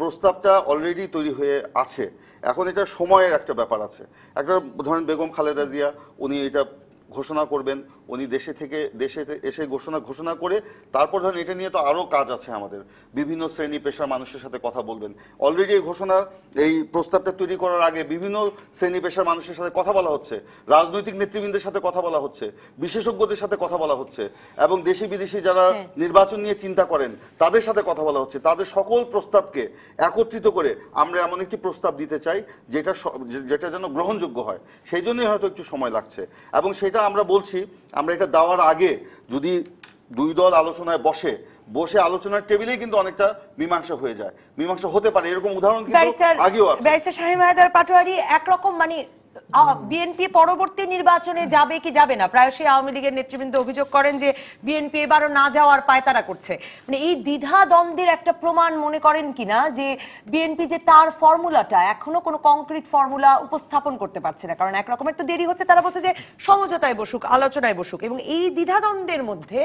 প্রস্তাবটা অলরেডি তৈরি হয়ে আছে। এখন এটা সময়ের একটা ব্যাপার আছে। একটা ধরেন বেগম খালেদা জিয়া, উনি এটা ঘোষণা করবেন, উনি দেশে এসে ঘোষণা করে তারপর ধরেন এটা নিয়ে তো আরো কাজ আছে আমাদের, বিভিন্ন শ্রেণী পেশার মানুষের সাথে কথা বলবেন। অলরেডি এই প্রস্তাবটা তৈরি করার আগে বিভিন্ন শ্রেণী পেশার মানুষের সাথে কথা বলা হচ্ছে, রাজনৈতিক নেতৃবৃন্দের সাথে কথা বলা হচ্ছে, বিশেষজ্ঞদের সাথে কথা বলা হচ্ছে, এবং দেশি বিদেশি যারা নির্বাচন নিয়ে চিন্তা করেন তাদের সাথে কথা বলা হচ্ছে। তাদের সকল প্রস্তাবকে একত্রিত করে আমরা এমন একটি প্রস্তাব দিতে চাই যেটা যেন গ্রহণযোগ্য হয়। সেই জন্যই হয়তো একটু সময় লাগছে। এবং সেটা আমরা বলছি, আমরা এটা দেওয়ার আগে যদি দুই দল আলোচনায় বসে আলোচনার টেবিলেই কিন্তু অনেকটা মীমাংসা হয়ে যায়, মীমাংসা হতে পারে, এরকম উদাহরণ কিন্তু আগেও আছে। ব্যারিস্টার শামীম হায়দার পাটোয়ারী, একরকম মানে বিএনপি পরবর্তী নির্বাচনে যাবে কি যাবে না, প্রায়শই আওয়ামী লীগের নেতৃবৃন্দ অভিযোগ করেন যে বিএনপি এবারও না যাওয়ার পায়তারা করছে। মানে এই দ্বিধা দ্বন্দ্বের একটা প্রমাণ মনে করেন কিনা যে বিএনপি যে তার ফর্মুলাটা এখনো কোনো কংক্রিট ফর্মুলা উপস্থাপন করতে পারছে না? কারণ একরকমের তো দেরি হচ্ছে, তারা বলছে যে সমঝোতায় বসুক, আলোচনায় বসুক। এবং এই দ্বিধা দ্বন্দ্বের মধ্যে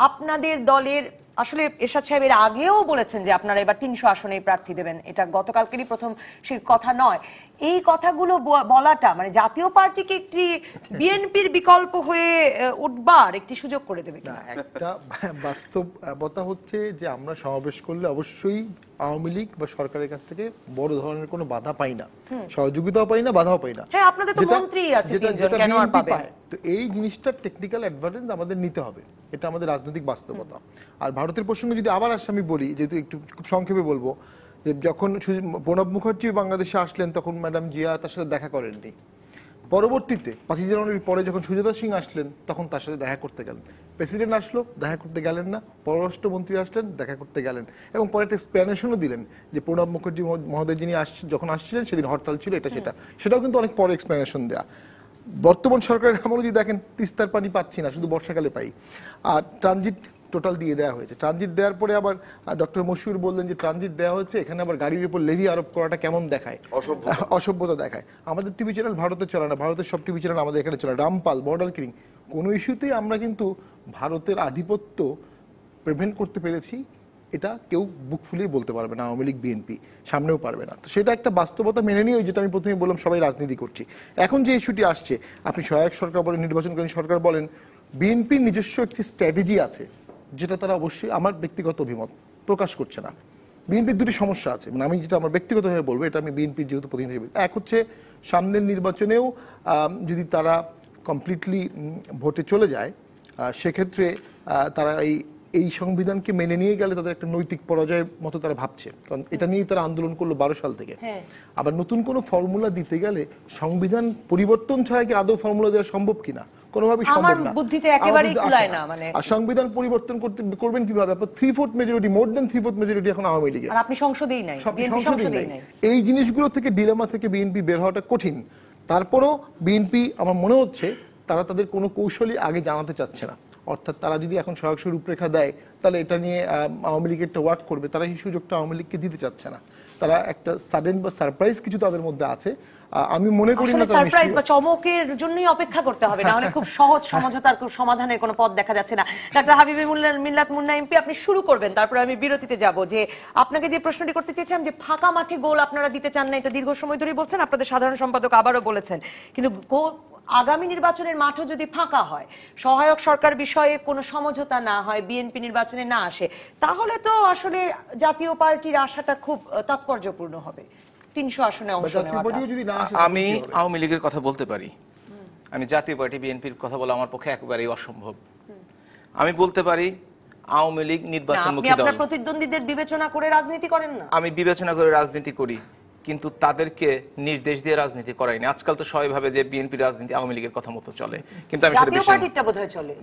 আপনাদের দলের আসলে এরশাদ সাহেব এর আগেও বলেছেন যে আপনারা এবার 300 আসনে প্রার্থী দেবেন, এটা গতকালকেরই প্রথম সেই কথা নয়। এই কথাগুলো বলাটা মানে জাতীয় পার্টিকে একটি বিএনপির বিকল্প হয়ে উঠবার একটি সুযোগ করে দেবে কিনা? একটা বাস্তবতা হচ্ছে যে আমরা সমাবেশ করলে অবশ্যই আওয়ামী লীগ বা সরকারের কাছ থেকে বড় ধরনের কোনো বাধা পাই না, সহযোগিতাও পাই না, বাধাও পাই না। হ্যাঁ, আপনাদের তো মন্ত্রী আছে তিনজন, কেন আর পাবে? তো এই জিনিসটা টেকনিক্যাল অ্যাডভান্টেজ আমাদের নিতে হবে, এটা আমাদের রাজনৈতিক বাস্তবতা। আর ভারতের প্রসঙ্গে যদি আবার আসে, আমি বলি, যেহেতু একটু খুব সংক্ষেপে বলবো, যে যখন প্রণব মুখার্জি বাংলাদেশে আসলেন তখন ম্যাডাম জিয়া তার সাথে দেখা করেননি। পরবর্তীতে 5 জানুয়ারির পরে যখন সুজাতা সিং আসলেন তখন তার সাথে দেখা করতে গেলেন। প্রেসিডেন্ট আসলো, দেখা করতে গেলেন না। পররাষ্ট্রমন্ত্রী আসলেন, দেখা করতে গেলেন, এবং পরে একটা এক্সপ্লেনেশনও দিলেন যে প্রণব মুখার্জি মহোদয় যিনি যখন আসছিলেন সেদিন হরতাল ছিল, সেটাও কিন্তু অনেক পরে এক্সপ্লেনেশন দেয়া। বর্তমান সরকারের আমলে যদি দেখেন তিস্তার পানি পাচ্ছি না, শুধু বর্ষাকালে পাই। আর ট্রানজিট টোটাল দিয়ে দেওয়া হয়েছে। ট্রানজিট দেওয়ার পরে আবার ডক্টর মশিউর বললেন যে ট্রানজিট দেওয়া হচ্ছে, এখানে আবার গাড়ির উপর লেভি আরোপ করাটা কেমন দেখায়, অসভ্যতা দেখায়। আমাদের টিভি চ্যানেল ভারতে চলে না, ভারতের সব টিভি চ্যানেল আমাদের এখানে চলে। রামপাল, বর্ডার কিলিং, কোনো ইস্যুতেই আমরা কিন্তু ভারতের আধিপত্য প্রিভেন্ট করতে পেরেছি, এটা কেউ বুক ফুলিয়ে বলতে পারবে না, আওয়ামী লীগ বিএনপি সামনেও পারবে না। তো সেটা একটা বাস্তবতা মেনে নিয়ে, যেটা আমি প্রথমে বললাম, সবাই রাজনীতি করছি। এখন যে ইস্যুটি আসছে, আপনি সহায়ক সরকার বলেন, নির্বাচনকালীন সরকার বলেন, বিএনপির নিজস্ব একটি স্ট্র্যাটেজি আছে, যেটা তারা অবশ্যই আমার ব্যক্তিগত অভিমত প্রকাশ করছে না। বিএনপির দুটি সমস্যা আছে, মানে আমি যেটা আমার ব্যক্তিগতভাবে বলবো, এটা আমি বিএনপির যেহেতু প্রতিনিধি, এক হচ্ছে সামনের নির্বাচনেও যদি তারা কমপ্লিটলি ভোটে চলে যায়, সেক্ষেত্রে তারা এই সংবিধানকে মেনে নিয়ে গেলে তাদের একটা নৈতিক পরাজয়ের মতো তারা ভাবছে, কারণ এটা নিয়েই তারা আন্দোলন করলো 12 সাল থেকে। আবার নতুন কোনো ফর্মুলা দিতে গেলে সংবিধান পরিবর্তন ছাড়া কি আদৌ ফর্মুলা দেওয়া সম্ভব কিনা? কোনোভাবেই সম্ভব না, বুদ্ধিতে একেবারেই কুলায় না। মানে আর সংবিধান পরিবর্তন করবেন কিভাবে? আপনার 3/4 মেজরিটি, মোর দেন 3/4 মেজরিটি এখন আওয়ামী লীগের, আর আপনি সংসদেই নাই, সংসদেই নাই। এই জিনিসগুলো থেকে, ডিলেমা থেকে বিএনপি বের হওয়াটা কঠিন। তারপরও বিএনপি আমার মনে হচ্ছে তারা তাদের কোনো কৌশলই আগে জানাতে চাচ্ছে না। অর্থাৎ তারা যদি এখন সরাসরি রূপরেখা দেয়, তাহলে এটা নিয়ে আওয়ামী লীগ একটা ওয়ার্ক করবে, তারা এই সুযোগটা আওয়ামী লীগকে দিতে চাচ্ছে না। তারা একটা সাডেন বা সারপ্রাইজ কিছু তাদের মধ্যে আছে, আমি মনে করি না সারপ্রাইজ বা চমকের জন্যই অপেক্ষা করতে হবে, না হলে খুব সহজ সমঝোতার সমাধানের কোনো পথ দেখা যাচ্ছে না। ডাক্তার হাবিবুল মিল্লাত মুন্না এমপি, আপনি শুরু করবেন, তারপরে আমি বিরতিতে যাব। যে আপনাকে যে প্রশ্নটি করতে চেয়েছিলাম, যে ফাঁকা মাঠে গোল আপনারা দিতে চান না, এটা দীর্ঘ সময় ধরেই বলছেন, আপনাদের সাধারণ সম্পাদক আবারও বলেছেন, কিন্তু আগামী নির্বাচনের মাঠও যদি ফাঁকা হয়, সহায়ক সরকার বিষয়ে কোনো সমঝোতা না হয়, বিএনপি নির্বাচনে না আসে, তাহলে তো আসলে জাতীয় পার্টির আশাটা খুব তাৎপর্যপূর্ণ হবে। 300 আসনে অংশ নেওয়াটা। আমি আওয়ামী লীগের কথা বলতে পারি, আমি জাতীয় পার্টি বিএনপির কথা বলা আমার পক্ষে একেবারেই অসম্ভব। আমি বলতে পারি আওয়ামী লীগ নির্বাচনমুখী দল। আপনার প্রতিদ্বন্দ্বীদের বিবেচনা করে রাজনীতি করেন না? আমি বিবেচনা করে রাজনীতি করি, কিন্তু তাদেরকে নির্দেশ দিয়ে রাজনীতি করাইনি। আজকাল তো সবাই ভাবে যে বিএনপি রাজনীতি আওয়ামী লীগের কথা মতো চলে, কিন্তু আমি সেটা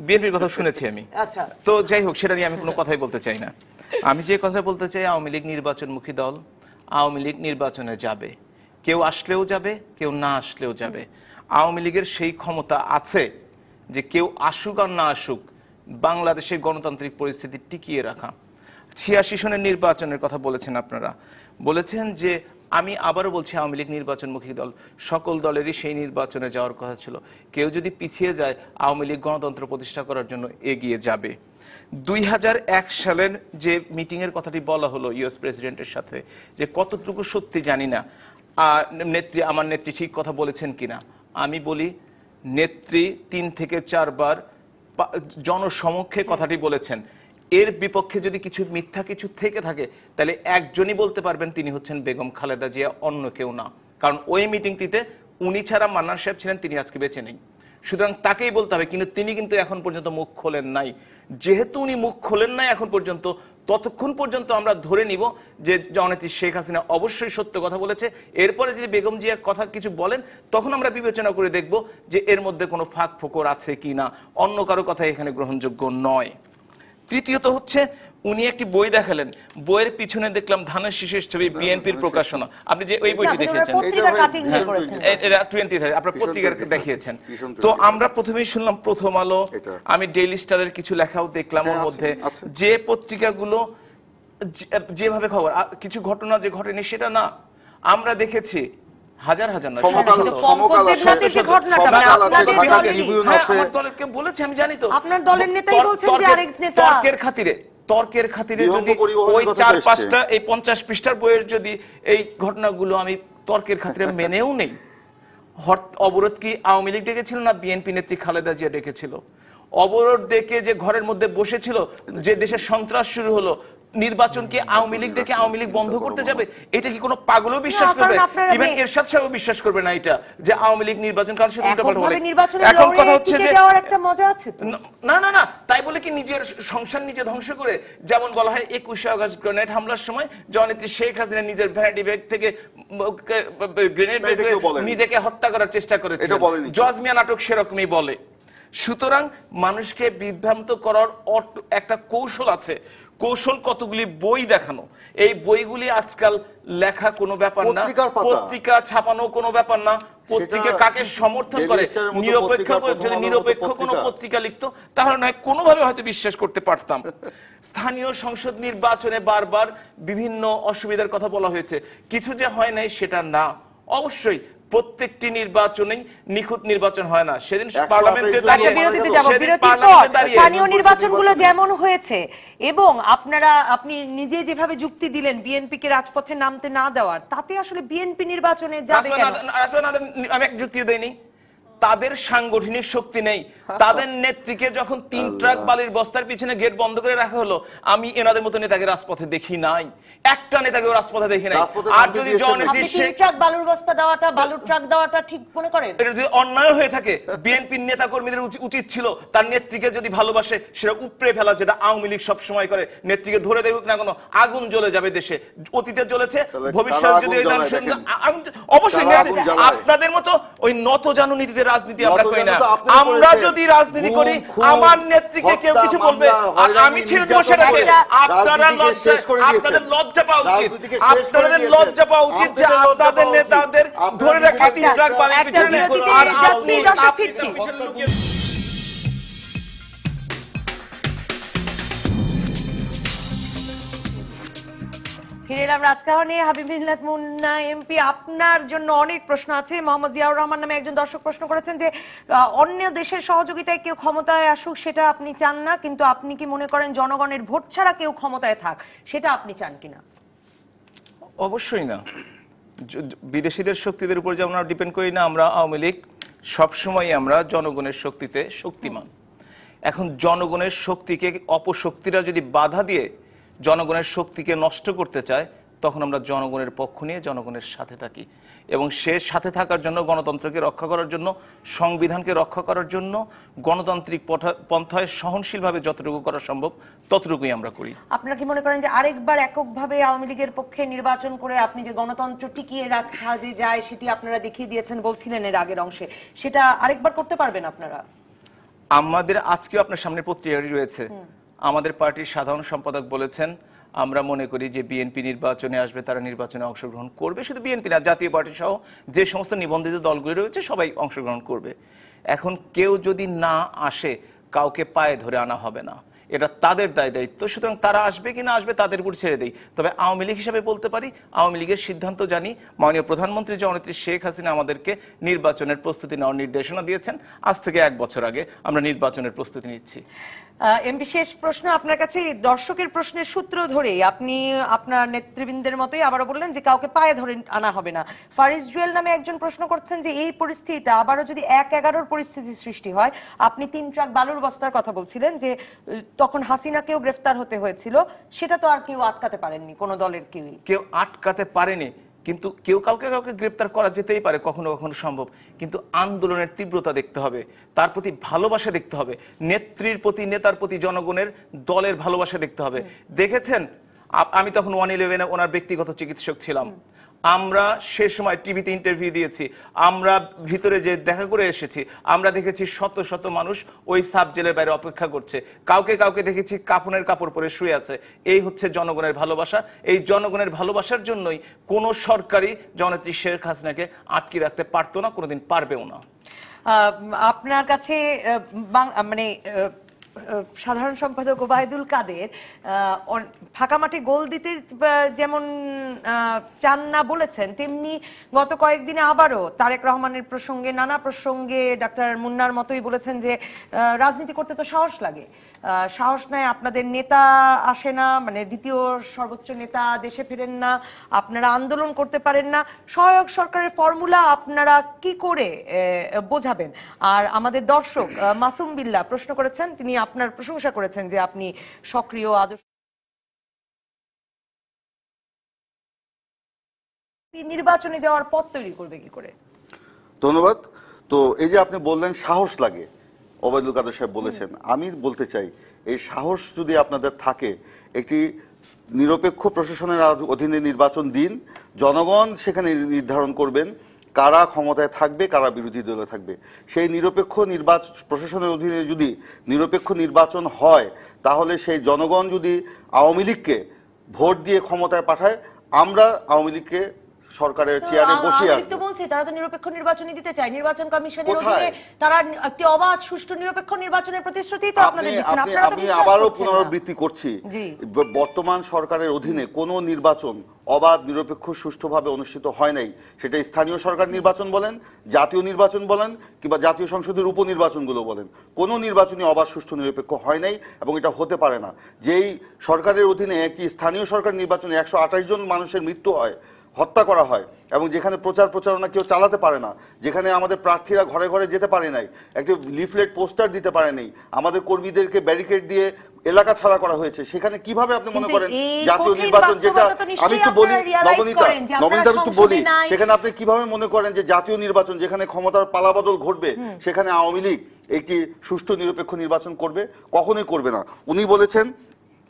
বিএনপির কথা শুনেছি আমি। আচ্ছা, তো যাই হোক, সেটা নিয়ে আমি কোনো কথাই বলতে চাই না। আমি যে কথা বলতে চাই, আওয়ামী লীগ নির্বাচনমুখী দল, আওয়ামী লীগ নির্বাচনে যাবে, কেউ আসলেও যাবে, কেউ না আসলেও যাবে। আওয়ামী লীগের সেই ক্ষমতা আছে যে কেউ আসুক আর না আসুক বাংলাদেশের গণতান্ত্রিক পরিস্থিতি টিকিয়ে রাখা। ৮৬ সনের নির্বাচনের কথা বলেছেন আপনারা, বলেছেন যে আমি আবারও বলছি আওয়ামী লীগ নির্বাচনমুখী দল, সকল দলেরই সেই নির্বাচনে যাওয়ার কথা ছিল। কেউ যদি পিছিয়ে যায় আওয়ামী লীগ গণতন্ত্র প্রতিষ্ঠা করার জন্য এগিয়ে যাবে। ২০০১ সালের যে মিটিংয়ের কথাটি বলা হলো ইউএস প্রেসিডেন্টের সাথে, যে কতটুকু সত্যি জানি না, আমার নেত্রী ঠিক কথা বলেছেন কিনা। আমি বলি নেত্রী ৩ থেকে ৪ বার জনসমক্ষে কথাটি বলেছেন। এর বিপক্ষে যদি কিছু মিথ্যা কিছু থেকে থাকে তাহলে একজনই বলতে পারবেন, তিনি হচ্ছেন বেগম খালেদা জিয়া, অন্য কেউ না। কারণ ওই মিটিংটিতে উনি ছাড়া মান্নান সাহেব ছিলেন, তিনি আজকে বেঁচে নেই, সুতরাং তাকেই বলতে হবে। কিন্তু তিনি কিন্তু এখন পর্যন্ত মুখ খোলেন নাই। যেহেতু উনি মুখ খোলেন নাই এখন পর্যন্ত, ততক্ষণ পর্যন্ত আমরা ধরে নিব যে জননেত্রী শেখ হাসিনা অবশ্যই সত্য কথা বলেছে। এরপরে যদি বেগম জিয়া কথা কিছু বলেন তখন আমরা বিবেচনা করে দেখব যে এর মধ্যে কোনো ফাঁক ফোকর আছে কি না, অন্য কারো কথা এখানে গ্রহণযোগ্য নয়। তৃতীয়ত হচ্ছে, উনি একটি বই দেখালেন, বইয়ের পিছনে দেখলাম ধানের শীষের ছবি, বিএনপির প্রকাশনা। আপনি যে ওই বইটি দেখিয়েছেন, এটা 20 আপনার পত্রিকার দেখিয়েছেন। তো আমরা প্রথমেই শুনলাম প্রথম আলো, আমি ডেইলি স্টারের কিছু লেখাও দেখলাম ওর মধ্যে, যে পত্রিকাগুলো যেভাবে খবর, কিছু ঘটনা যে ঘটেনি সেটা না, আমরা দেখেছি হাজার হাজার না, বলেছে আমি জানি তো, আপনার দলের নেতাই বলছেন যে আরেক নেতা তর্কের খাতিরে যদি ওই ৪-৫টা এই 50 পৃষ্ঠার বইয়ের যদি এই ঘটনাগুলো আমি তর্কের খাতিরে মেনেও নেই। অবরোধ কি আওয়ামী লীগ ডেকেছিল না বিএনপি নেত্রী খালেদা জিয়া ডেকেছিল? অবরোধ ডেকে যে ঘরের মধ্যে বসেছিল, যে দেশে সন্ত্রাস শুরু হলো, নির্বাচন কি আওয়ামী লীগ ডেকে আওয়ামী লীগ বন্ধ করতে যাবে? এটা কি কোনো পাগলও বিশ্বাস করবে? ইভেন এরশাদ সাহেব বিশ্বাস করবে না এটা, যে আওয়ামী লীগ নির্বাচন, কারণ সে উল্টাপাল্টা বলে। এখন কথা হচ্ছে যে একটা মজা আছে তো, না না না, তাই বলে কি নিজের সংসার নিজে ধ্বংস করে, যেমন বলা হয় 21শে আগস্ট গ্রেনেড হামলার সময় জননেত্রী শেখ হাসিনা নিজের ভ্যানিটি ব্যাগ থেকে গ্রেনেড নিজেকে হত্যা করার চেষ্টা করেছে। জজ মিয়া নাটক সেরকমই বলে। সুতরাং মানুষকে বিভ্রান্ত করার একটা কৌশল আছে, কৌশল কতগুলি বই দেখানো। এই বইগুলি আজকাল লেখা কোনো ব্যাপার না, পত্রিকা ছাপানো কোনো ব্যাপার না। পত্রিকা কাকে সমর্থন করে, নিরপেক্ষ, যদি নিরপেক্ষ কোনো পত্রিকা লিখতো তাহলে নয় কোনোভাবে হয়তো বিশ্বাস করতে পারতাম। স্থানীয় সংসদ নির্বাচনে বারবার বিভিন্ন অসুবিধার কথা বলা হয়েছে, কিছু যে হয় নাই সেটা না। অবশ্যই প্রত্যেকটি নির্বাচনেই নিখুঁত নির্বাচন হয় না। সেদিন পার্লামেন্টে দাঁড়িয়ে স্থানীয় নির্বাচনগুলো যেমন হয়েছে, এবং আপনি নিজে যেভাবে যুক্তি দিলেন বিএনপিকে রাজপথে নামতে না দেওয়ার, তাতে আসলে বিএনপি নির্বাচনে যাবে কেন? আমি এক যুক্তি দেইনি, তাদের সাংগঠনিক শক্তি নেই। তাদের নেত্রীকে যখন 3 ট্রাক বালির বস্তার পিছনে গেট বন্ধ করে রাখা হলো, আমি এনাদের মতো নেতাকে রাজপথে দেখি নাই, একটা নেতাকে রাজপথে দেখি নাই। আর যদি জননেত্রী 3 ট্রাক বালুর বস্তা দেওয়াটা, বালুর ট্রাক দেওয়াটা ঠিক মনে করেন? এটা যদি অন্যায় হয়ে থাকে, বিএনপির নেতা কর্মীদের উচিত ছিল তার নেত্রীকে যদি ভালোবাসে সেটা উপড়ে ফেলা, যেটা আওয়ামী লীগ সব সময় করে। নেত্রীকে ধরে দেখুক না কোনো, আগুন জ্বলে যাবে দেশে, অতীতে জ্বলেছে, ভবিষ্যৎ যদি অবশ্যই। আপনাদের মতো ওই নত জানু নীতিতে রাজনীতি আমরা করি না। আমরা যদি রাজনীতি করি, আমার নেত্রীকে কেউ কিছু বলবে আর আমি ছেড়ে দেবো সেটাকে। আপনাদের লজ্জা পাওয়া উচিত, আপনাদের লজ্জা পাওয়া উচিত যে আপনাদের নেতাদের ধরে রাখা 3 ট্রাক বালির পিছনে, আর আপনি ফিরে এলাম রাজকাহন নিয়ে। হাবিব মিল্লাত মুন্না এমপি, আপনার জন্য অনেক প্রশ্ন আছে। মোহাম্মদ জিয়াউর রহমান নামে একজন দর্শক প্রশ্ন করেছেন যে অন্য দেশের সহযোগিতায় কেউ ক্ষমতায় আসুক সেটা আপনি চান না, কিন্তু আপনি কি মনে করেন জনগণের ভোট ছাড়া কেউ ক্ষমতায় থাক সেটা আপনি চান কিনা? অবশ্যই না। বিদেশিদের শক্তিদের উপর যেমন আমরা ডিপেন্ড করি না, আমরা আওয়ামী লীগ সবসময় আমরা জনগণের শক্তিতে শক্তিমান। এখন জনগণের শক্তিকে অপশক্তিরা যদি বাধা দিয়ে জনগণের শক্তিকে নষ্ট করতে চায়, তখন আমরা জনগণের পক্ষ নিয়ে জনগণের সাথে থাকি এবং সে সাথে থাকার জন্য, গণতন্ত্রকে রক্ষা করার জন্য, সংবিধানকে রক্ষা করার জন্য গণতান্ত্রিক পন্থায় সহনশীলভাবে যতটুকু করা সম্ভব ততটুকুই আমরা করি। আপনারা কি মনে করেন যে আরেকবার এককভাবে আওয়ামী লীগের পক্ষে নির্বাচন করে আপনি যে গণতন্ত্র টিকিয়ে রাখা যে যায় সেটি আপনারা দেখিয়ে দিয়েছেন বলছিলেন এর আগের অংশে, সেটা আরেকবার করতে পারবেন আপনারা? আমাদের আজকেও আপনার সামনে পত্রিকাটি রয়েছে, আমাদের পার্টির সাধারণ সম্পাদক বলেছেন আমরা মনে করি যে বিএনপি নির্বাচনে আসবে, তারা নির্বাচনে অংশগ্রহণ করবে। শুধু বিএনপি না, জাতীয় পার্টি সহ যে সমস্ত নিবন্ধিত দলগুলি রয়েছে সবাই অংশগ্রহণ করবে। এখন কেউ যদি না আসে, কাউকে পায়ে ধরে আনা হবে না, এটা তাদের দায়িত্ব। সুতরাং তারা আসবে কি না আসবে তাদের উপর ছেড়ে দেই। তবে আওয়ামী লীগ হিসাবে বলতে পারি, আওয়ামী লীগের সিদ্ধান্ত জানি। মাননীয় প্রধানমন্ত্রী জননেত্রী শেখ হাসিনা আমাদেরকে নির্বাচনের প্রস্তুতি নেওয়ার নির্দেশনা দিয়েছেন। আজ থেকে 1 বছর আগে আমরা নির্বাচনের প্রস্তুতি নিচ্ছি। এমপি, শেষ প্রশ্ন আপনার কাছে। দর্শকের প্রশ্নের সূত্র ধরে আপনি আপনার নেতৃবৃন্দের মতোই আবারও বললেন যে কাউকে পায়ে ধরে আনা হবে না। ফারিস জুয়েল নামে একজন প্রশ্ন করছেন যে এই পরিস্থিতিতে আবারও যদি 1-11 পরিস্থিতি সৃষ্টি হয়, আপনি 3 ট্রাক বালুর বস্তার কথা বলছিলেন যে তখন হাসিনাকেও গ্রেফতার হতে হয়েছিল, সেটা তো আর কেউ আটকাতে পারেননি, কোনো দলের কেউ আটকাতে পারেনি। কিন্তু কেউ কাউকে গ্রেফতার করা যেতেই পারে, কখনো কখনো সম্ভব। কিন্তু আন্দোলনের তীব্রতা দেখতে হবে, তার প্রতি ভালোবাসা দেখতে হবে, নেত্রীর প্রতি, নেতার প্রতি জনগণের, দলের ভালোবাসা দেখতে হবে। দেখেছেন, আমি তখন 111-এ ওনার ব্যক্তিগত চিকিৎসক ছিলাম। আমরা সে সময় টিভিতে ইন্টারভিউ দিয়েছি, আমরা ভিতরে যে দেখা করে এসেছি, আমরা দেখেছি শত শত মানুষ ওই সাব জেলের বাইরে অপেক্ষা করছে। কাউকে দেখেছি কাফনের কাপড় পরে শুয়ে আছে। এই হচ্ছে জনগণের ভালোবাসা। এই জনগণের ভালোবাসার জন্যই কোনো সরকারই জননেত্রী শেখ হাসিনাকে আটকে রাখতে পারতো না, কোনোদিন পারবেও না। আপনার কাছে মানে সাধারণ সম্পাদক ওবায়দুল কাদের ফাঁকা মাঠে গোল দিতে যেমন চান না বলেছেন, তেমনি গত কয়েকদিনে আবারও তারেক রহমানের প্রসঙ্গে, নানা প্রসঙ্গে ডাক্তার মুন্নার মতোই বলেছেন যে রাজনীতি করতে তো সাহস লাগে, সাহস নাই, আপনাদের নেতা আসে না, মানে দ্বিতীয় সর্বোচ্চ নেতা দেশে ফেরেন না, আপনারা আন্দোলন করতে পারেন না, সহায়ক সরকারের ফর্মুলা আপনারা কি করে বোঝাবেন? আর আমাদের দর্শক মাসুম বিল্লাহ প্রশ্ন করেছেন, তিনি আপনার প্রশংসা করেছেন যে আপনি সক্রিয়, আদর্শ। নির্বাচনে যাওয়ার পথ তৈরি করবে কি করে? ধন্যবাদ। তো এই যে আপনি বললেন সাহস লাগে, ওবায়দুল কাদের সাহেব বলেছেন, আমি বলতে চাই এই সাহস যদি আপনাদের থাকে, একটি নিরপেক্ষ প্রশাসনের অধীনে নির্বাচন দিন, জনগণ সেখানে নির্ধারণ করবেন কারা ক্ষমতায় থাকবে, কারা বিরোধী দলে থাকবে। সেই নিরপেক্ষ প্রশাসনের অধীনে যদি নিরপেক্ষ নির্বাচন হয়, তাহলে সেই জনগণ যদি আওয়ামী লীগকে ভোট দিয়ে ক্ষমতায় পাঠায়, আমরা আওয়ামী লীগকে সরকারের চেয়ারে বসিয়ে আসবে। বলছি তারা তো নিরপেক্ষ নির্বাচনই দিতে চায়, নির্বাচন কমিশনের অধীনে তারা একটি অবাধ সুষ্ঠু নিরপেক্ষ নির্বাচনের প্রতিশ্রুতি তো আপনাদের দিচ্ছেন। আমি আবারও পুনরাবৃত্তি করছি, বর্তমান সরকারের অধীনে কোনো নির্বাচন অবাধ নিরপেক্ষ সুষ্ঠুভাবে অনুষ্ঠিত হয় নাই। সেটা স্থানীয় সরকার নির্বাচন বলেন, জাতীয় নির্বাচন বলেন, কিংবা জাতীয় সংসদের উপনির্বাচনগুলো বলেন, কোনো নির্বাচনই অবাধ সুষ্ঠু নিরপেক্ষ হয় নাই এবং এটা হতে পারে না। যেই সরকারের অধীনে একটি স্থানীয় সরকার নির্বাচনে 128 জন মানুষের মৃত্যু হয়, হত্যা করা হয়, এবং যেখানে প্রচারণা কেউ চালাতে পারে না, যেখানে আমাদের প্রার্থীরা ঘরে ঘরে যেতে পারে নাই, একটি লিফলেট পোস্টার দিতে পারে নাই, আমাদের কর্মীদেরকে ব্যারিকেড দিয়ে এলাকা ছাড়া করা হয়েছে, সেখানে কিভাবে আপনি মনে করেন জাতীয় নির্বাচন, যেটা আমি একটু বলি নবনীতা একটু বলি, সেখানে আপনি কিভাবে মনে করেন যে জাতীয় নির্বাচন যেখানে ক্ষমতার পালাবদল ঘটবে, সেখানে আওয়ামী লীগ একটি সুষ্ঠু নিরপেক্ষ নির্বাচন করবে? কখনোই করবে না। উনি বলেছেন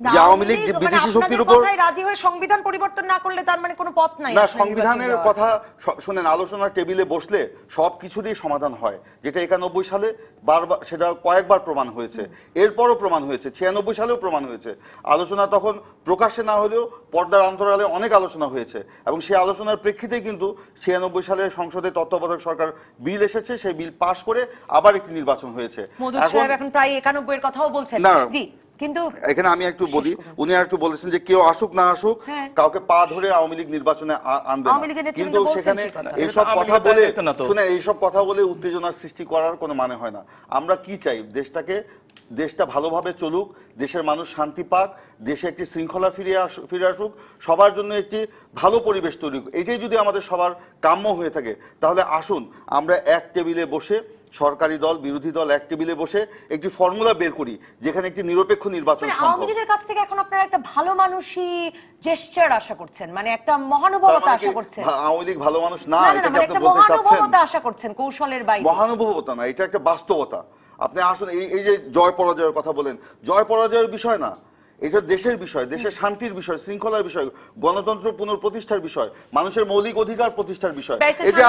যে আওয়ামী লীগ যে বিদেশি শক্তির উপর রাজি হয়ে সংবিধান পরিবর্তন না করলে তার মানে কোনো পথ নাই। না, সংবিধানের কথা শুনেন, আলোচনার টেবিলে বসলে সব কিছুরই সমাধান হয়, যেটা 91 সালে বারবার, সেটা কয়েকবার প্রমাণ হয়েছে, এরপরও প্রমাণ হয়েছে, 96 সালেও প্রমাণ হয়েছে। আলোচনা তখন প্রকাশ্যে না হলেও পর্দার অন্তরালে অনেক আলোচনা হয়েছে, এবং সেই আলোচনার প্রেক্ষিতেই কিন্তু 96 সালে সংসদে তত্ত্বাবধায়ক সরকার বিল এসেছে, সেই বিল পাশ করে আবার একটি নির্বাচন হয়েছে। এখন প্রায় 91 এর কথাও বলছেন। জি, কিন্তু এখানে আমি একটু বলি, উনি একটু বলেছেন যে কেউ আসুক না আসুক, কাউকে পা ধরে আওয়ামী লীগ নির্বাচনে আনবে না, কিন্তু সেখানে এইসব কথা বলে শুনে এইসব কথা বলে উত্তেজনার সৃষ্টি করার কোনো মানে হয় না। আমরা কি চাই? দেশটা ভালোভাবে চলুক, দেশের মানুষ শান্তি পাক, দেশে একটি শৃঙ্খলা ফিরে আসুক, সবার জন্য একটি ভালো পরিবেশ তৈরি হোক। এটাই যদি আমাদের সবার কাম্য হয়ে থাকে, তাহলে আসুন আমরা এক টেবিলে বসে সরকারি দল বিরোধী দল এক টেবিলে বসে একটি ফর্মুলা বের করি যেখানে একটি নিরপেক্ষ নির্বাচন সম্ভব। আওয়ামী লীগের কাছ থেকে এখন আপনারা একটা ভালো মানুষই জেস্চার আশা করছেন, মানে একটা মহানুভবতা আশা করছেন। আওয়ামী লীগ ভালো মানুষ না, এটা কি মানে আপনি একটা বলতে চাচ্ছেন? মহানুভবতা আশা করছেন কৌশলের বাইরে। মহানুভবতা না, এটা একটা বাস্তবতা। আপনি আসলে এই যে জয় পরাজয়ের কথা বলেন, জয় পরাজয়ের বিষয় না, এটা দেশের বিষয়, দেশের শান্তির বিষয়, শৃঙ্খলার বিষয়, গণতন্ত্র পুনঃপ্রতিষ্ঠার বিষয়, মানুষের মৌলিক অধিকার প্রতিষ্ঠার বিষয়। এই যে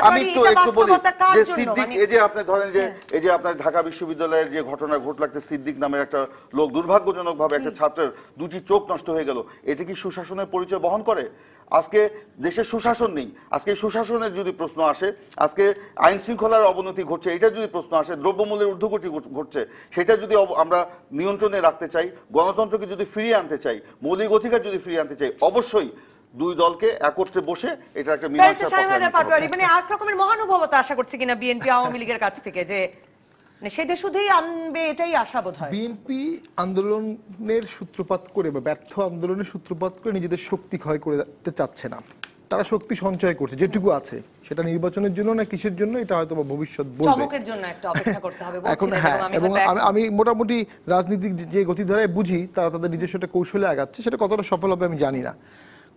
আমি একটু বলি যে সিদ্দিক, এই যে আপনি ধরেন যে এই যে আপনার ঢাকা বিশ্ববিদ্যালয়ের যে ঘটনা ঘটল, একটা সিদ্দিক নামের একটা লোক দুর্ভাগ্যজনকভাবে একটা ছাত্রের দুটি চোখ নষ্ট হয়ে গেল, এটা কি সুশাসনের পরিচয় বহন করে? আজকে দেশে সুশাসন নেই, আজকে সুশাসনের যদি প্রশ্ন আসে, আজকে আইন শৃঙ্খলার অবনতি ঘটছে, এটা যদি প্রশ্ন আসে, দ্রব্যমূল্যের ঊর্ধ্বগতি ঘটছে, সেটা যদি আমরা নিয়ন্ত্রণে রাখতে চাই, গণতন্ত্রকে যদি ফিরিয়ে আনতে চাই, মৌলিক অধিকার যদি ফিরিয়ে আনতে চাই, অবশ্যই দুই দলকে একত্রে বসে এটা একটা মীমাংসা পথে। মানে এক রকমের মহানুভবতা আশা করছে কিনা বিএনপি আওয়ামী লীগের কাছ থেকে, যে সেটা শুধুই আনবে এটাই আশা বোধ হয়। বিএনপি আন্দোলনের সূত্রপাত করে বা ব্যর্থ আন্দোলনের সূত্রপাত করে নিজেদের শক্তি ক্ষয় করতে চাচ্ছে না, তারা শক্তি সঞ্চয় করছে যেটুকু আছে, সেটা নির্বাচনের জন্য না কিসের জন্য এটা হয়তো ভবিষ্যৎ বলবে। চমকের জন্য একটা অপেক্ষা করতে হবে এখন। হ্যাঁ, এবং আমি মোটামুটি রাজনীতিক যে গতিধারায় বুঝি, তারা তাদের নিজস্ব একটা কৌশলে আগাচ্ছে, সেটা কতটা সফল হবে আমি জানি না।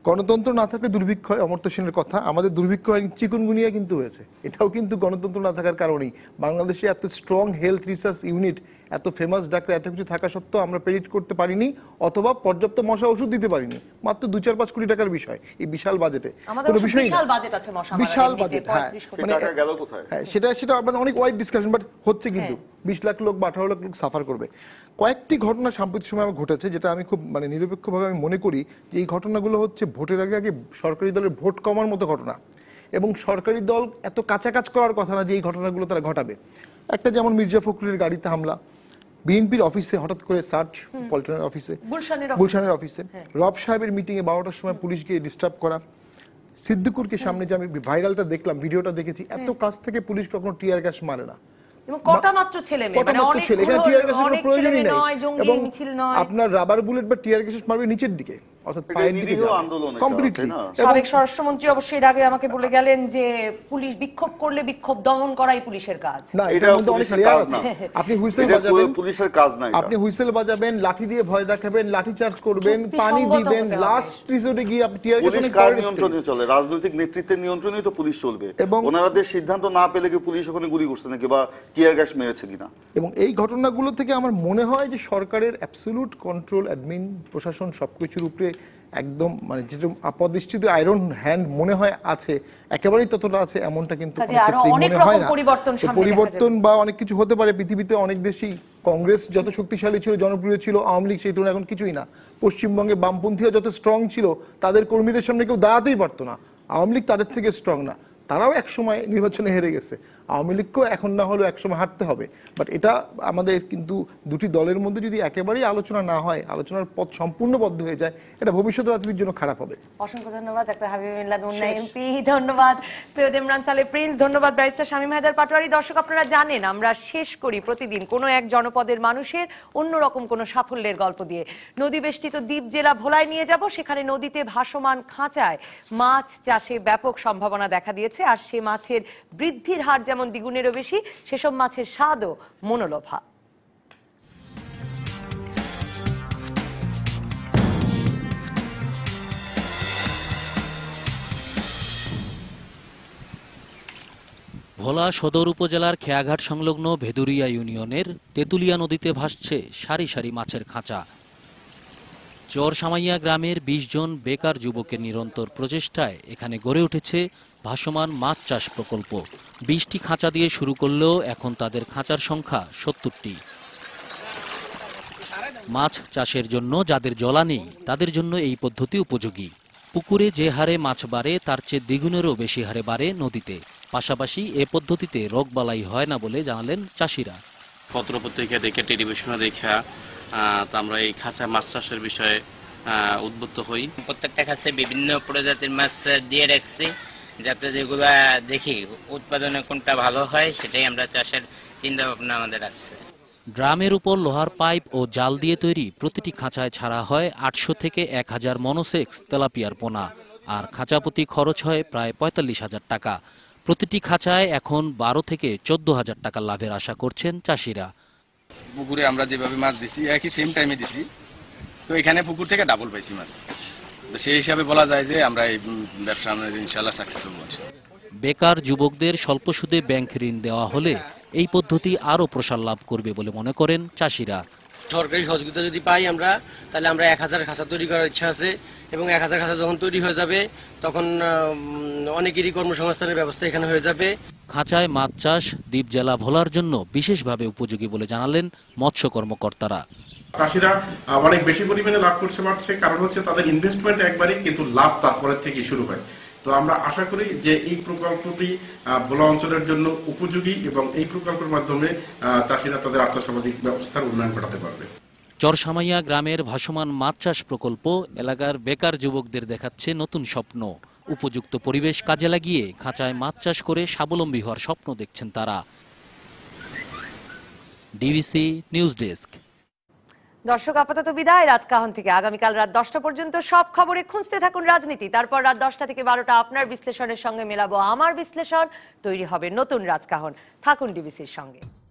গণতন্ত্র না থাকলে দুর্ভিক্ষ হয়, অমর্ত্য সেনের কথা। আমাদের দুর্ভিক্ষ হয়নি, চিকুনগুনিয়া কিন্তু হয়েছে, এটাও কিন্তু গণতন্ত্র না থাকার কারণেই। বাংলাদেশে এত স্ট্রং হেলথ রিসার্চ ইউনিট, এত ফেমাস ডাক্তার, এত কিছু থাকা সত্ত্বেও আমরা প্রেডিক্ট করতে পারিনি, অথবা পর্যাপ্ত মশা ওষুধ দিতে পারিনি। মাত্র 2-4-5 কোটি টাকার বিষয় এই বিশাল বাজেটে, কোনো বিষয় না, বিশাল বাজেট। হ্যাঁ, মানে হ্যাঁ, সেটা মানে অনেক ওয়াইড ডিসকাশন, বাট হচ্ছে কিন্তু 20 লাখ লোক বা 18 লাখ লোক সাফার করবে। কয়েকটি ঘটনা সাম্প্রতিক সময় ঘটেছে, যেটা আমি খুব মানে নিরপেক্ষভাবে আমি মনে করি যে এই ঘটনাগুলো হচ্ছে ভোটের আগে আগে সরকারি দলের ভোট কমার মতো ঘটনা, এবং সরকারি দল এত কাছাকাছ করার কথা না যে এই ঘটনাগুলো তারা ঘটাবে। একটা যেমন মির্জা ফখরুলের গাড়িতে হামলা, বিএনপির অফিসে হঠাৎ করে সার্চ, পল্টনের অফিসে, গুলশানের অফিসে, রব সাহেবের মিটিংয়ে 12টার সময় পুলিশ গিয়ে ডিস্টার্ব করা, সিদ্দিকুরকে সামনে যে আমি ভাইরালটা দেখলাম, ভিডিওটা দেখেছি, এত কাছ থেকে পুলিশ কখনো টিয়ার গ্যাস মারে না। আপনার রাবার বুলেট বা টিয়ার গ্যাস মারবে নিচের দিকে, অর্থাৎ পায়ের দিকে কমপ্লিটলি। সাবেক স্বরাষ্ট্রমন্ত্রী অবশ্যই এর আগে আমাকে বলে গেলেন যে পুলিশ বিক্ষোভ করলে বিক্ষোভ দমন করাই পুলিশের কাজ না, এটার মধ্যে অনেক লেয়ার আছে। আপনি হুইসেল বাজাবেন, পুলিশের কাজ না। আপনি হুইসেল বাজাবেন, লাঠি দিয়ে ভয় দেখাবেন, লাঠি চার্জ করবেন, পানি দিবেন, লাস্ট রিসোর্টে গিয়ে আপনি টিয়ার গ্যাস নিয়ন্ত্রণে চলে, রাজনৈতিক নেতৃত্বের নিয়ন্ত্রণেই তো পুলিশ চলবে। এবং ওনাদের সিদ্ধান্ত না পেলে কি পুলিশ ওখানে গুলি করছে নাকি বা টিয়ার গ্যাস মেরেছে কিনা। এবং এই ঘটনাগুলো থেকে আমার মনে হয় যে সরকারের অ্যাবসলিউট কন্ট্রোল, অ্যাডমিন, প্রশাসন সবকিছুর উপরে একদম মানে যেটা আপাতদৃষ্টিতে আয়রন হ্যান্ড মনে হয় আছে, একেবারেই ততটা আছে এমনটা কিন্তু মনে হয় না। পরিবর্তন বা অনেক কিছু হতে পারে, পৃথিবীতে অনেক দেশই কংগ্রেস যত শক্তিশালী ছিল, জনপ্রিয় ছিল, আওয়ামী লীগ সেই তুলনায় এখন কিছুই না। পশ্চিমবঙ্গে বামপন্থীরা যত স্ট্রং ছিল, তাদের কর্মীদের সামনে কেউ দাঁড়াতেই পারতো না। আওয়ামী লীগ তাদের থেকে স্ট্রং না, তারাও একসময় নির্বাচনে হেরে গেছে, আওয়ামী লীগকেও এখন না হলেও একসময় হারতে হবে। বাট এটা আমাদের কিন্তু দুটি দলের মধ্যে যদি একেবারেই আলোচনা না হয়, আলোচনার পথ সম্পূর্ণ বদ্ধ হয়ে যায়, এটা ভবিষ্যৎ রাজনীতির জন্য খারাপ হবে। অসংখ্য ধন্যবাদ ডাক্তার হাবিব মিল্লাত মুন্না এমপি, ধন্যবাদ সৈয়দ ইমরান সালে প্রিন্স, ধন্যবাদ ব্যারিস্টার শামীম হায়দার পাটোয়ারি। দর্শক, আপনারা জানেন আমরা শেষ করি প্রতিদিন কোনো এক জনপদের মানুষের অন্যরকম কোনো সাফল্যের গল্প দিয়ে। নদী বেষ্টিত দ্বীপ জেলা ভোলায় নিয়ে যাব, সেখানে নদীতে ভাসমান খাঁচায় মাছ চাষে ব্যাপক সম্ভাবনা দেখা দিয়েছে, আর সে মাছের বৃদ্ধির হার যেমন দ্বিগুণেরও বেশি, সেসব মাছের স্বাদও মনোলোভা। ভোলা সদর উপজেলার খেয়াঘাট সংলগ্ন ভেদুরিয়া ইউনিয়নের তেতুলিয়া নদীতে ভাসছে সারি সারি মাছের খাঁচা। চরসামাইয়া গ্রামের 20 জন বেকার যুবকের নিরন্তর প্রচেষ্টায় এখানে গড়ে উঠেছে ভাসমান মাছ চাষ প্রকল্প। 20টি খাঁচা দিয়ে শুরু করলেও এখন তাদের খাঁচার সংখ্যা 70টি। মাছ চাষের জন্য যাদের জলা নেই, তাদের জন্য এই পদ্ধতি উপযোগী। পুকুরে যে হারে মাছ বাড়ে, তার চেয়ে দ্বিগুণেরও বেশি হারে বাড়ে নদীতে। পাশাপাশি এ পদ্ধতিতে রোগবালাই হয় না বলে জানালেন চাষিরা। পত্রপত্রিকা দেখে, টেলিভিশনে দেখা আমরা এই খাঁচা মাছ চাষের বিষয়ে উদ্বুদ্ধ হই। প্রত্যেকটা খাঁচায় বিভিন্ন প্রজাতির মাছ দিয়ে রাখছি, যাতে যেগুলো দেখি উৎপাদনে কোনটা ভালো হয় সেটাই আমরা চাষের চিন্তা ভাবনা আমাদের আছে। ড্রামের উপর লোহার পাইপ ও জাল দিয়ে তৈরি প্রতিটি খাঁচায় ছাড়া হয় 800 থেকে 1000 মনোসেক্স তেলাপিয়ার পোনা, আর খাঁচাপতি খরচ হয় প্রায় 45,000 টাকা। প্রতিটি খাঁচায় এখন 12 থেকে 14,000 টাকা লাভের আশা করছেন চাষিরা। পুকুরে আমরা যেভাবে মাছ দিছি একই সেম টাইমে দিছি, তো এখানে পুকুর থেকে ডাবল পাইছি মাছ। তো সেই হিসাবে বলা যায় যে আমরা এই ব্যবসা আমরা ইনশাআল্লাহ সাকসেস হবো। বেকার যুবকদের স্বল্প সুদে ব্যাংক ঋণ দেওয়া হলে এই পদ্ধতি আরও প্রসার লাভ করবে বলে মনে করেন চাষিরা। সরকারি সহযোগিতা যদি পাই আমরা, তাহলে আমরা 1000 খাঁচা তৈরি করার ইচ্ছা আছে, এবং 1000 খাঁচা যখন তৈরি হয়ে যাবে তখন অনেকেরই কর্মসংস্থানের ব্যবস্থা এখানে হয়ে যাবে। খাঁচায় মাছ চাষ দ্বীপ জেলা ভোলার জন্য বিশেষভাবে উপযোগী বলে জানালেন মৎস্য কর্মকর্তারা। চাষিরা অনেক বেশি পরিমাণে লাভ করতে পারছে, কারণ হচ্ছে তাদের ইনভেস্টমেন্ট একবারই, কিন্তু লাভ তারপরের থেকে শুরু হয়। তো আমরা আশা করি যে এই প্রকল্পটি ভোলা অঞ্চলের জন্য উপযোগী এবং এই প্রকল্পের মাধ্যমে চাষিরা তাদের আর্থসামাজিক ব্যবস্থার উন্নয়ন ঘটাতে পারবে। চরসামাইয়া গ্রামের ভাসমান মাছ চাষ প্রকল্প এলাকার বেকার যুবকদের দেখাচ্ছে নতুন স্বপ্ন। উপযুক্ত পরিবেশ কাজে লাগিয়ে খাঁচায় মাছ চাষ করে স্বাবলম্বী হওয়ার স্বপ্ন দেখছেন তারা। DBC news desk. দর্শক, আপাতত বিদায় রাজকাহন থেকে। আগামীকাল রাত 10টা পর্যন্ত সব খবরে খুঁজতে থাকুন রাজনীতি। তারপর রাত 10টা থেকে 12টা আপনার বিশ্লেষণের সঙ্গে মেলাবো আমার বিশ্লেষণ। তৈরি হবে নতুন রাজকাহন। থাকুন ডিবিসির সঙ্গে।